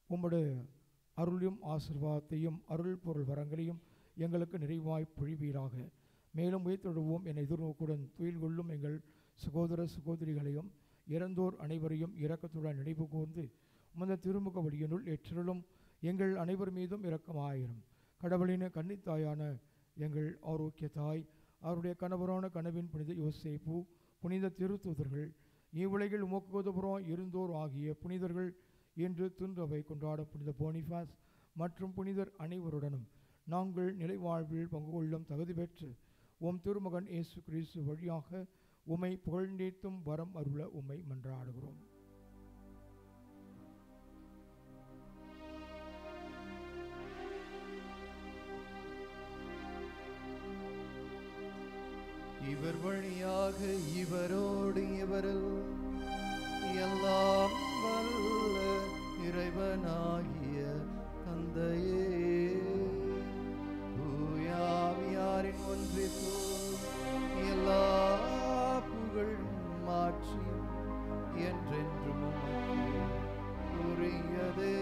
உம்முடைய அருளையும் ஆசீர்வாதத்தையும் அருள் பொருள் வரங்களையும் எங்களுக்கு நிறைவாய் பொழிவீராக. மேலும் உயர்த்தொழுவோம் என எதிர்நோக்குடன் துயில் கொள்ளும் எங்கள் சகோதர சகோதரிகளையும் இறந்தோர் அனைவரையும் இரக்கத்துடன் நினைவு கூர்ந்து உமது திருமுக வழியினுள் ஏற்றலும் எங்கள் அனைவர் மீதும் இரக்கமாயிரும். கடவுளின் கன்னித்தாயான எங்கள் ஆரோக்கிய தாய், அவருடைய கணவரான கனவின் புனித யோசேப்பு, புனித திருத்தூதர்கள், இவ்வுலகில் உமக்கு உதவுறோம் இருந்தோர் ஆகிய புனிதர்கள், இன்று துன்றவை கொண்டாடும் புனித போனிஃபாஸ் மற்றும் புனிதர் அனைவருடனும் நாங்கள் நிலைவாழ்வில் பங்கு கொள்ளும் தகுதி பெற்று உம் திருமகன் இயேசு கிறிஸ்து வழியாக உம்மை புகழ்ந்தேத்தும் வரம் அருள உம்மை மன்றாடுகிறோம். இவர் வழியாக இவரோடு இவரில் எல்லாம் வல்ல இறைவனாகிய தந்தையே, தூயாவியாரின் ஒன்றிப்பு எல்லா புகழும் மாற்றியும் என்றென்றும் உரியதே.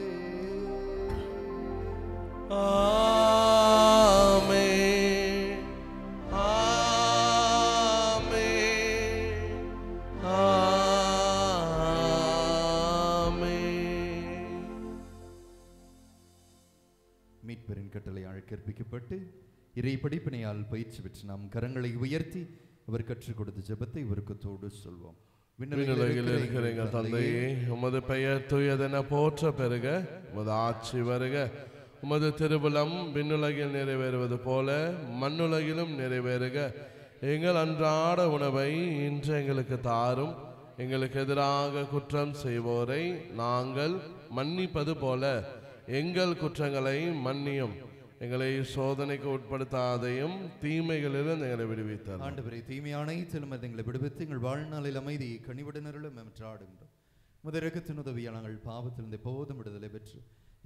ஆமென், ஆமென், ஆமென். மீட்பரின் கட்டளையால் கற்பிக்கப்பட்டு இறை படிப்பினையால் பயிற்சி பெற்று நாம் கரங்களை உயர்த்தி அவர் கற்றுக் கொடுத்த ஜெபத்தை இவருக்கத்தோடு சொல்வோம். விண்ணுலகில் இருக்கிற எங்கள் தந்தையே, உமது பெயர் தூயதென போற்ற பெருக, உமது ஆட்சி வருக, உமது திருவுளம் விண்ணுலகில் நிறைவேறுவது போல மண்ணுலகிலும் நிறைவேறுக. எங்கள் அன்றாட உணவை இன்று எங்களுக்கு தாரும், எங்களுக்கு எதிராக குற்றம் செய்வோரை நாங்கள் மன்னிப்பது போல எங்கள் குற்றங்களை மன்னியும். எங்களை சோதனைக்கு உட்படுத்தாதையும் தீமைகளிலிருந்து எங்களை விடுவித்தார். ஆண்டவரே, தீமையான அனைத்திலும் எங்களை விடுவித்து எங்கள் வாழ்நாளில் அமைதி கனிவுடனருளும் என்றாடுகின்றோம். முதரகத்தின் உதவியால் நாங்கள் பாவத்திலிருந்து எப்போதும் விடுதலை பெற்று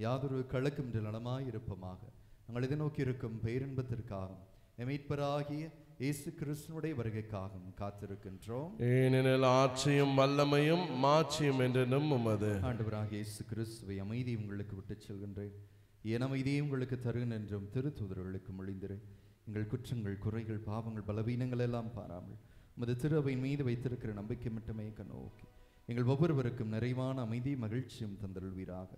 யாதொரு கலக்கும் நலமாயிருப்போமாக. நாங்கள் இதை நோக்கி இருக்கும் பேரின்பத்திற்காகவும் மீட்பராகிய இயேசு கிறிஸ்துனுடைய வருகைக்காகவும் காத்திருக்கின்றோம். ஏனெனில் ஆட்சியும் வல்லமையும் மாட்சியும் என்றும் உமது. ஆண்டவராகிய இயேசு கிறிஸ்துவை அமைதி உங்களுக்கு விட்டுச் செல்கின்றேன், என் அமைதியை உங்களுக்கு தருகிறேன் என்றும் திருத்தூதர்களுக்கு மொழிந்திரு. எங்கள் குற்றங்கள், குறைகள், பாவங்கள், பலவீனங்கள் எல்லாம் பாராமல் உமது திருவையின் மீது வைத்திருக்கிற நம்பிக்கை மட்டுமே கண்ணோக்கி எங்கள் ஒவ்வொருவருக்கும் நிறைவான அமைதி மகிழ்ச்சியும் தந்தருள்வீராக.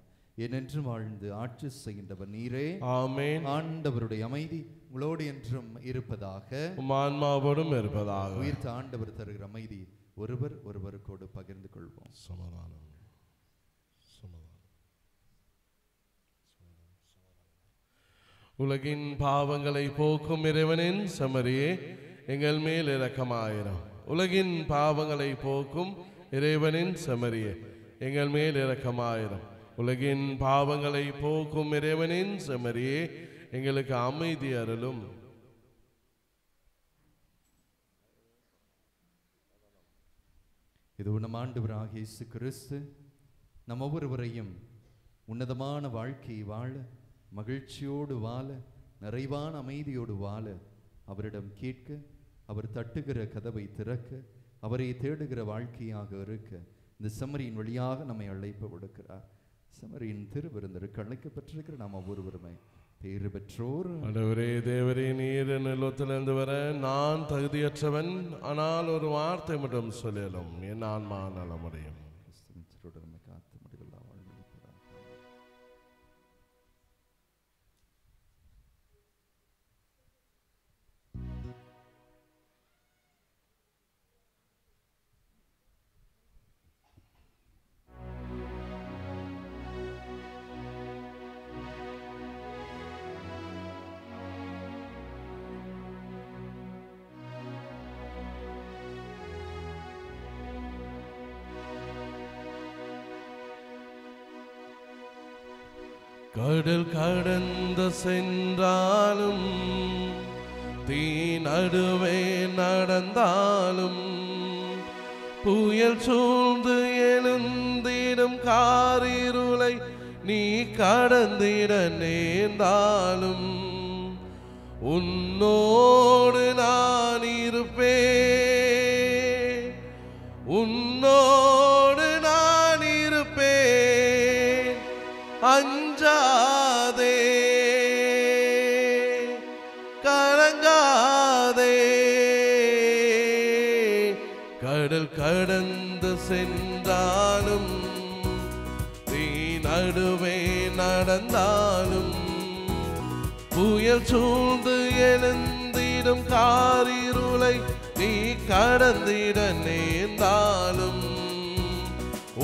என்றென்றும் வாழ்ந்து ஆட்சி செய்கின்றவர் நீரே. ஆமென். ஆண்டவருடைய அமைதி உங்களோடு என்றும் இருப்பதாக, உம் ஆன்மாவோடும் இருப்பதாக. உயிர்த்த ஆண்டவர் தருகிற அமைதி ஒருவர் ஒருவருக்கோடு பகிர்ந்து கொள்வோம். சமாதானம். உலகின் பாவங்களை போக்கும் இறைவனின் செம்மறியே, எங்கள் மேல் இரக்கமாயிரம். உலகின் பாவங்களை போக்கும் இறைவனின் செம்மறியே, எங்கள் மேல் இரக்கமாயிரம். உலகின் பாவங்களை போக்கும் இறைவனின் செம்மறியே, எங்களுக்கு அமைதி அருளும். இது நம் ஆண்டவராகிய இயேசு கிறிஸ்து நம் ஒவ்வொருவரையும் உன்னதமான வாழ்க்கையை வாழ, மகிழ்ச்சியோடு வாழ, நிறைவான அமைதியோடு வாழ அவரிடம் கேட்க, அவர் தட்டுகிற கதவை திறக்க, அவரை தேடுகிற வாழ்க்கையாக இருக்க இந்த செம்மறியின் வழியாக நம்மை அழைப்பு விடுக்கிறார். செம்மறியின் திருவிருந்தருக்கு அழைக்கப்பட்டிருக்கிற நாம் ஒவ்வொருவருமே பேறு பெற்றோர். ஆண்டவரே, தேவரே, நீர் நிலத்திலிருந்து வர நான் தகுதியற்றவன், ஆனால் ஒரு வார்த்தை மட்டும் சொல்லலும் என் ஆன்மா நலமடையும். காத்து முடிவில் வாழ்விப்பார். கடல் கடந்து சென்றாலும், தீ நடுவே நடந்தாலும், புயல் சூழ்ந்து எழுந்திடும் காரிருளை நீ கடந்திட நேர்ந்தாலும், உன்னோடு நான் இருப்பேன், உன்னோடு நான் இருப்பேன், அஞ்சாதே கலங்காதே. கடல் கடந்து சென்றாலும், நீ நடுவே நடந்தாலும், புயல் சூழ்ந்து எழுந்திடும் காரிருளை நீ கடந்திட நேர்ந்தாலும்,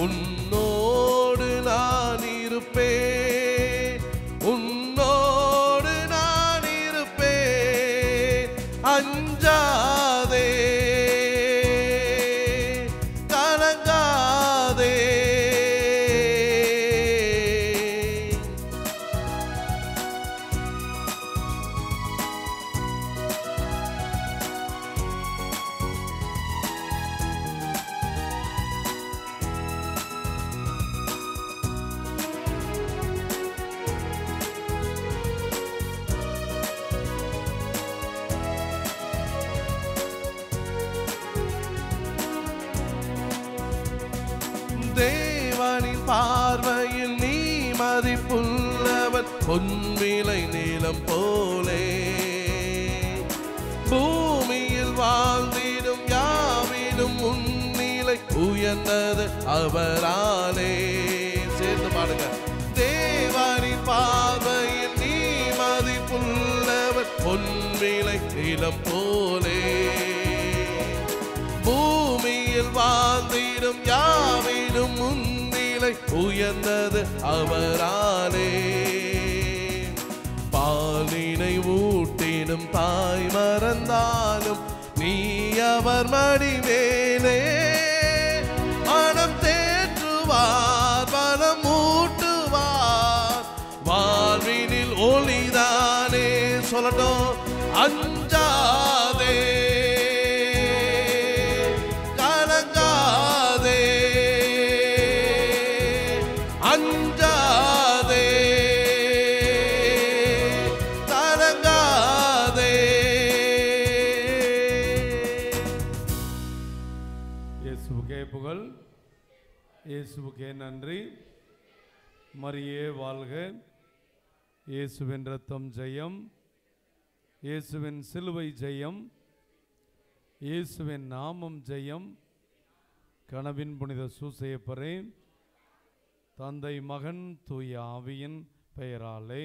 உன்னோடு நான் இருப்பேன், உன்னோடு நான் இருப்பேன், அஞ்சாதே கலங்காதே. தேவனின் பார்வையில் நீ மதிப்புள்ளவன், பொன்விலை நீலம் போலே. பூமியில் வாழ்ந்திடும் யாவிலும் முன்னிலை உயர்ந்தது அவராலே. சேர்ந்து பாடுங்க. தேவனின் பார்வையில் நீ மதிப்புள்ளவன், பொன்விலை நீலம் போலே. பூமியில் வாழ்ந்திடும் யாவிலும் முன்னிலை உயர்ந்தது அவராலே. பாலினை ஊட்டிடும் தாய் மறந்தாலும் நீ அவர் மடிமேலே. சொல்லட்டும். அஞ்சாதே, கலங்காதே, அஞ்சாதே, கலங்காதே. இயேசுவுக்கே புகழ், இயேசுவுக்கே நன்றி. மரியே வாழ்க. இயேசுவின் இரத்தம் ஜெயம், இயேசுவின் சிலுவை ஜெயம், இயேசுவின் நாமம் ஜெயம். கனவின் புனித சூசையப்பரே, தந்தை மகன் தூய ஆவியின் பெயராலே.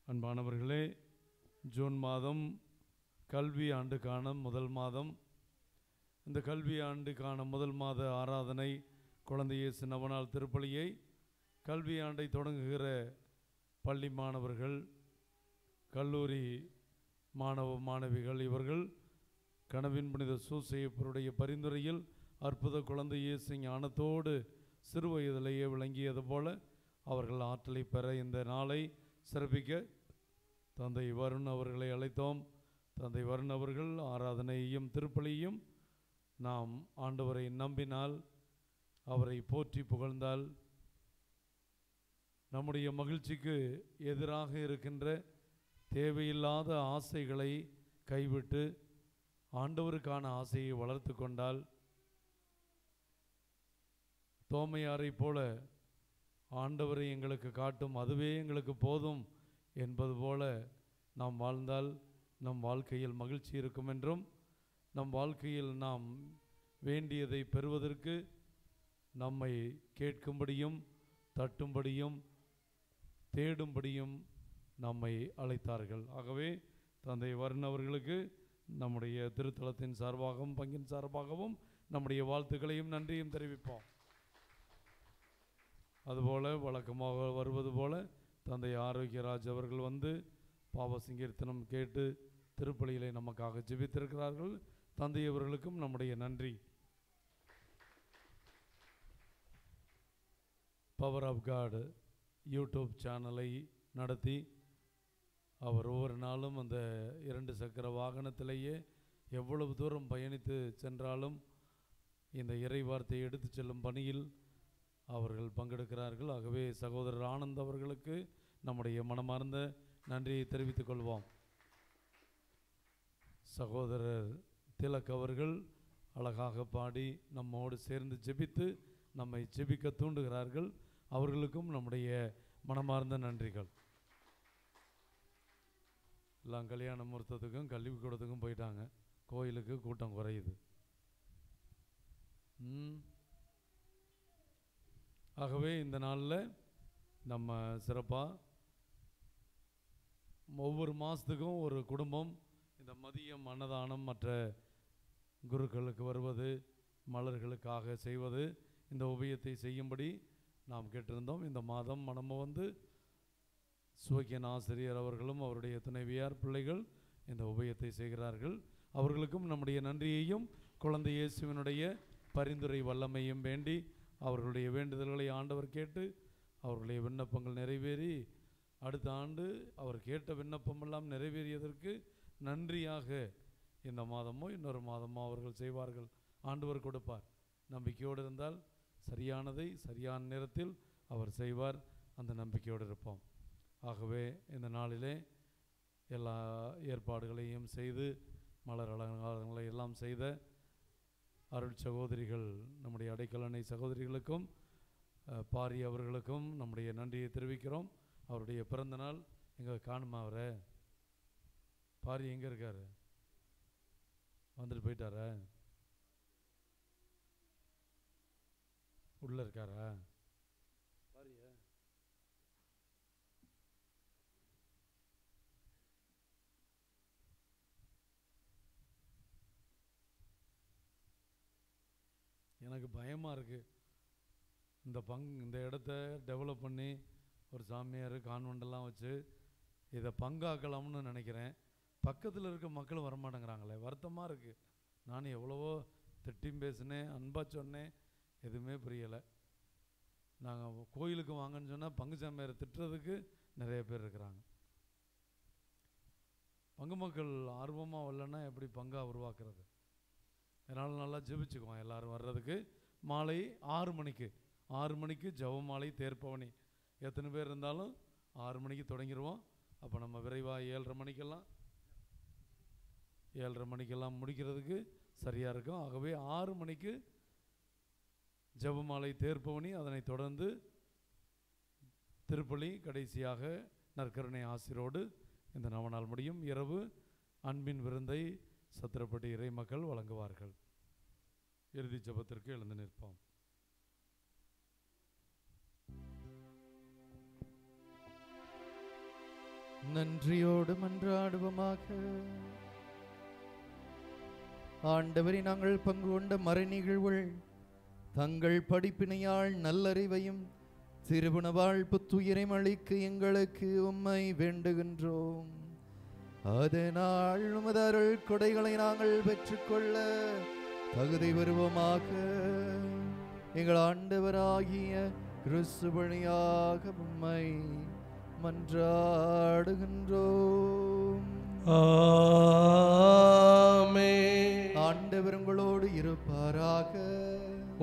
அன்பானவர்களே, ஜூன் மாதம் கல்வி ஆண்டுக்கான முதல் மாதம். இந்த கல்வி ஆண்டுக்கான முதல் மாத ஆராதனை குழந்தை இயேசு நவநாள் திருப்பலியை கல்வி ஆண்டை தொடங்குகிற பள்ளி மாணவர்கள், கல்லூரி மாணவ மாணவிகள் இவர்கள் கனவின் புனித சூசையப்பருடைய பரிந்துரையில் அற்புத குழந்தை இயேசு ஞானத்தோடு சிறு வயதிலேயே விளங்கியது போல அவர்கள் ஆற்றலை பெற இந்த நாளை சிறப்பிக்க தந்தை வருண் அவர்களை அழைத்தோம். தந்தை வருண் அவர்கள் ஆராதனையையும் திருப்பலியையும் நாம் ஆண்டவரை நம்பினால், அவரை போற்றி புகழ்ந்தால், நம்முடைய மகிழ்ச்சிக்கு எதிராக இருக்கின்ற தேவையில்லாத ஆசைகளை கைவிட்டு ஆண்டவருக்கான ஆசையை வளர்த்து கொண்டால், தோமையாரை போல ஆண்டவரை எங்களுக்கு காட்டும், அதுவே எங்களுக்கு போதும் என்பது போல நாம் வாழ்ந்தால் நம் வாழ்க்கையில் மகிழ்ச்சி இருக்கும் என்றும், நம் வாழ்க்கையில் நாம் வேண்டியதை பெறுவதற்கு நம்மை கேட்கும்படியும் தட்டும்படியும் தேடும்படியும் நம்மை அழைத்தார்கள். ஆகவே தந்தை வருண் அவர்களுக்கு நம்முடைய திருத்தலத்தின் சார்பாகவும் பங்கின் சார்பாகவும் நம்முடைய வாழ்த்துக்களையும் நன்றியும் தெரிவிப்போம். அதுபோல வழக்கமாக வருவது போல தந்தை ஆரோக்கியராஜ் அவர்கள் வந்து பாவ சங்கீர்த்தனம் கேட்டு திருப்பலியிலே நமக்காக ஜெபித்திருக்கிறார்கள். தந்தை அவர்களுக்கும் நம்முடைய நன்றி. பவர் ஆஃப் காட் யூடியூப் சேனலை நடத்தி அவர் ஒவ்வொரு நாளும் அந்த 2 சக்கர வாகனத்திலேயே எவ்வளவு தூரம் பயணித்து சென்றாலும் இந்த இறை வார்த்தையை எடுத்து செல்லும் பணியில் அவர்கள் பங்கெடுக்கிறார்கள். ஆகவே சகோதரர் ஆனந்த் அவர்களுக்கு நம்முடைய மனமார்ந்த நன்றியை தெரிவித்துக் கொள்வோம். சகோதரர் திலக் அவர்கள் அழகாக பாடி நம்மோடு சேர்ந்து ஜெபித்து நம்மை ஜெபிக்க தூண்டுகிறார்கள். அவர்களுக்கும் நம்முடைய மனமார்ந்த நன்றிகள். எல்லாம் கல்யாண முகூர்த்தத்துக்கும் கல்விக்கூடத்துக்கும் போயிட்டாங்க. கோயிலுக்கு கூட்டம் குறையுது. ஆகவே இந்த நாளில் நம்ம சிறப்பாக ஒவ்வொரு மாதத்துக்கும் ஒரு குடும்பம் இந்த மதியம் அன்னதானம் மற்ற குருக்களுக்கு வருவது மலர்களுக்காக செய்வது இந்த உபயத்தை செய்யும்படி நாம் கேட்டிருந்தோம். இந்த மாதம் மனம வந்து சுவக்கியன் ஆசிரியர் அவர்களும் அவருடைய துணைவியார் பிள்ளைகள் இந்த உபயத்தை செய்கிறார்கள். அவர்களுக்கும் நம்முடைய நன்றியையும் குழந்தை இயேசுவினுடைய பரிந்துரை வல்லமையும் வேண்டி அவர்களுடைய வேண்டுதல்களை ஆண்டவர் கேட்டு அவர்களுடைய விண்ணப்பங்கள் நிறைவேறி அடுத்த ஆண்டு அவர் கேட்ட விண்ணப்பமெல்லாம் நிறைவேறியதற்கு நன்றியாக இந்த மாதமோ இன்னொரு மாதமோ அவர்கள் செய்வார்கள். ஆண்டவர் கொடுப்பார். நம்பிக்கையோடு இருந்தால் சரியானதை சரியான நேரத்தில் அவர் செய்வார். அந்த நம்பிக்கையோடு இருப்போம். ஆகவே இந்த நாளிலே எல்லா ஏற்பாடுகளையும் செய்து மலர் அலங்காரங்களை எல்லாம் செய்த அருள் சகோதரிகள் நம்முடைய அடைக்கலணை சகோதரிகளுக்கும் பாரி அவர்களுக்கும் நம்முடைய நன்றியை தெரிவிக்கிறோம். அவருடைய பிறந்த நாள் எங்கே காணுமா? அவரை பாரி எங்கே இருக்கார்? வந்துட்டு போயிட்டாரா? உள்ளே இருக்காரா? பாரியா எனக்கு பயமாக இருக்குது. இந்த இடத்த டெவலப் பண்ணி ஒரு சாமியார் கான்வெண்டெல்லாம் வச்சு இதை பங்காக்கலாம்னு நினைக்கிறேன். பக்கத்தில் இருக்க மக்களும் வரமாட்டேங்கிறாங்களே, வருத்தமாக இருக்குது. நானும் எவ்வளவோ திட்டியும் பேசினேன், அன்பாக சொன்னேன், எதுவுமே புரியலை. நாங்கள் கோயிலுக்கு வாங்கன்னு சொன்னால் பங்கு சாமியாரை திட்டுறதுக்கு நிறைய பேர் இருக்கிறாங்க. பங்கு மக்கள் ஆர்வமாக வரலன்னா எப்படி பங்காக உருவாக்குறது? அதனால் நல்லா ஜெபிச்சுக்குவோம் எல்லோரும் வர்றதுக்கு. மாலை 6 மணிக்கு ஜெபமாலை தேர்ப்பவனி. எத்தனை பேர் இருந்தாலும் 6 மணிக்கு தொடங்கிடுவோம். அப்போ நம்ம விரைவாக 7:30 மணிக்கெல்லாம் முடிக்கிறதுக்கு சரியாக இருக்கும். ஆகவே 6 மணிக்கு ஜெபமாலை தேர்ப்பவனி, அதனைத் தொடர்ந்து திருப்பலி, கடைசியாக நற்கருணை ஆசிரோடு இந்த நவநாள் முடியும். இரவு அன்பின் விருந்தை சத்திரப்பட்டி இறை மக்கள் வழங்குவார்கள். இறுதி ஜெபத்திற்கு எழுந்து நிற்போம். நன்றியோடு மன்றாடுவோமாக. ஆண்டவரை, நாங்கள் பங்கு கொண்ட மறை நிகழ்வுகள் தங்கள் படிப்பினையால் நல்லறிவையும் திருவுணவாழ் புத்துயிரையும் அளிக்க எங்களுக்கு உம்மை வேண்டுகின்றோம். அதனால் உமது அருள் கொடைகளை நாங்கள் பெற்றுக்கொள்ள தகுதி வருவோமாக. எங்கள் ஆண்டவராகிய கிறிஸ்து வழியாக உம்மை மன்றாடுகின்றோம். ஆமென். ஆண்டவர் உங்களோடு இருப்பாராக.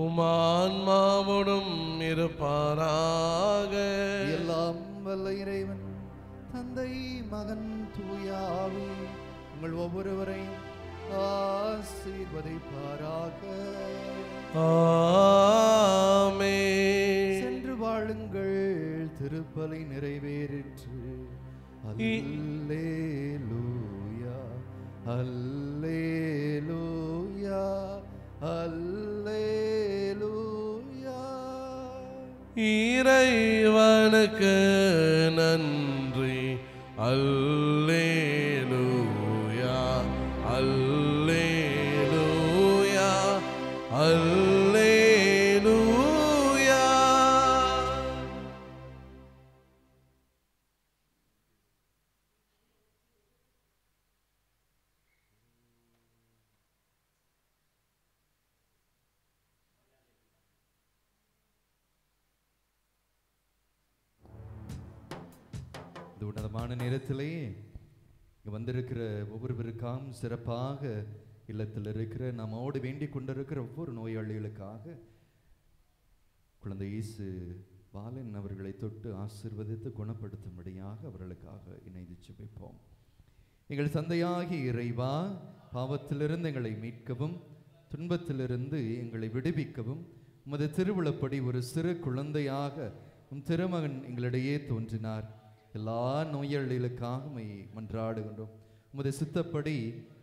உமான்மாவோடும் இருப்பாராக. எல்லாம் வல்ல இறைவன் தந்தை, மகன், தூய ஆவி உங்கள் ஒவ்வொருவரையும் ஆசீர்வதிப்பாராக. ஆமென். சென்று வாழுங்கள், திருப்பலி நிறைவேறிற்று. அல்லேலூயா, அல்லேலூயா, அல்லேலூயா. இறைவனுக்கு நன்றி. அல்லேலூயா, அல்லேலூயா, அல்லேலூயா. இந்த உன்னதமான நேரத்திலே இங்கே வந்திருக்கிற ஒவ்வொருவருக்காகவும் சிறப்பாக இல்லத்தில் இருக்கிற நம்மோடு வேண்டிக் கொண்டிருக்கிற ஒவ்வொரு நோயாளிகளுக்காக குழந்தை இயேசு பாலன் அவர்களை தொட்டு ஆசீர்வதித்து குணப்படுத்தும்படியாக அவர்களுக்காக இணைந்து ஜெபிப்போம். எங்கள் தந்தையாகிய இறைவா, பாவத்திலிருந்து எங்களை மீட்கவும் துன்பத்திலிருந்து எங்களை விடுவிக்கவும் உமது திருவிழப்படி ஒரு சிறு குழந்தையாக உம் திருமகன் எங்களிடையே தோன்றினார். எல்லா நோயாளிகளுக்காக மன்றாடுகின்றோம். உமது சித்தப்படி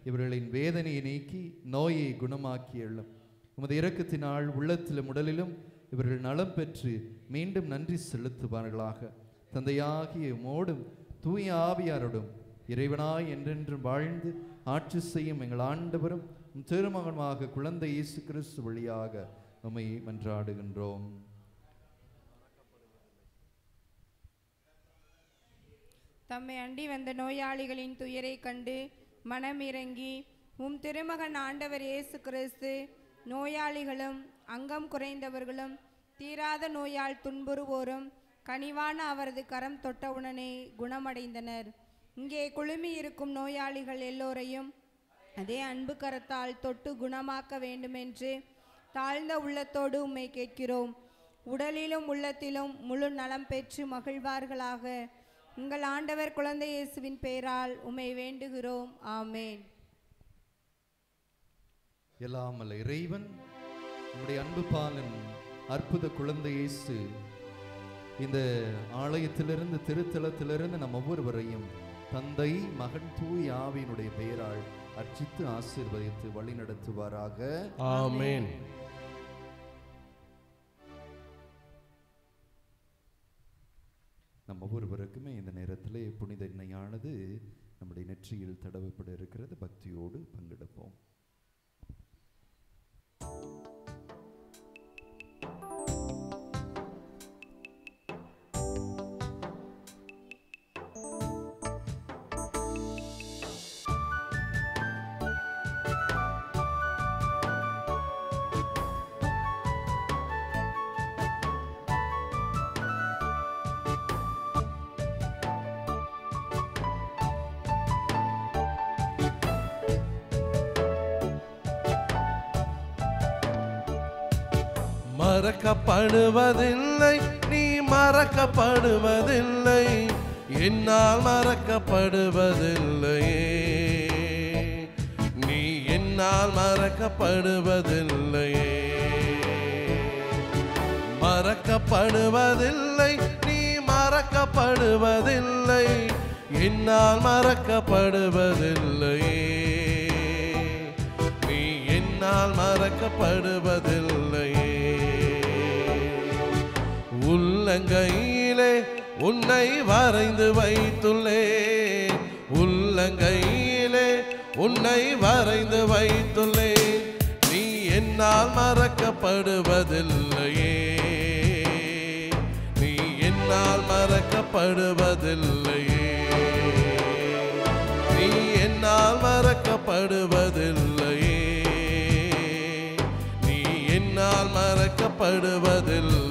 இவர்களின் வேதனையை நீக்கி நோயை குணமாக்கி எழும். உமது இரக்கத்தினால் உள்ளத்திலும் உடலிலும் இவர்கள் நலம் பெற்று மீண்டும் நன்றி செலுத்துவார்களாக. தந்தையாகிய உமோடும் தூய ஆவியாரோடும் இறைவனாய் என்றென்றும் வாழ்ந்து ஆட்சி செய்யும் எங்கள் ஆண்டவரும் திருமகனுமாக குழந்தை இயேசு கிறிஸ்து வழியாக உம்மை மன்றாடுகின்றோம். தம்மை அண்டி வந்த நோயாளிகளின் துயரை கண்டு மனமிறங்கி உம் திருமகன் ஆண்டவர் இயேசு கிறிஸ்து நோயாளிகளும் அங்கம் குறைந்தவர்களும் தீராத நோயால் துன்புறுவோரும் கனிவான அவரது கரம் தொட்டவுடனே குணமடைந்தனர். இங்கே குழுமி இருக்கும் நோயாளிகள் எல்லோரையும் அதே அன்பு கரத்தால் தொட்டு குணமாக்க வேண்டுமென்று தாழ்ந்த உள்ளத்தோடு உம்மை கேட்கிறோம். உடலிலும் உள்ளத்திலும் முழு நலம் பெற்று மகிழ்வார்களாக. உங்கள் ஆண்டவர் குழந்தை இயேசுவின் பெயரால் உம்மை வேண்டுகிறோம். ஆமேன். எல்லாம் அல்ல இறைவன் நம்முடைய அன்பு பாலன் அற்புத குழந்தை இயேசு இந்த ஆலயத்திலிருந்து திருத்தலத்திலிருந்து நம் ஒவ்வொருவரையும் தந்தை மகன் தூய் ஆவியினுடைய பெயரால் அர்ச்சித்து ஆசீர்வதித்து வழி நடத்துவாராக. ஆமென். நம் ஒவ்வொருவருக்குமே இந்த நேரத்திலே புனித எண்ணெயானது நம்முடைய நெற்றியில் தடவப்பட இருக்கிறது. பக்தியோடு பங்கெடுப்போம். மறக்கப்படுவதில்லை, நீ மறக்கப்படுவதில்லை, என்னால் மறக்கப்படுவதில்லையே, நீ என்னால் மறக்கப்படுவதில்லையே. மறக்கப்படுவதில்லை, நீ மறக்கப்படுவதில்லை, என்னால் மறக்கப்படுவதில்லையே, நீ என்னால் மறக்கப்படுவதில்லையே. உள்ளங்கையிலே உன்னை வரைந்து வைத்துள்ளேன், உள்ளங்கையிலே உன்னை வரைந்து வைத்துள்ளேன், நீ என்னால் மறக்கப்படுவதில்லையே, நீ என்னால் மறக்கப்படுவதில்லையே, நீ என்னால் மறக்கப்படுவதில்லையே, நீ என்னால் மறக்கப்படுவதில்லை.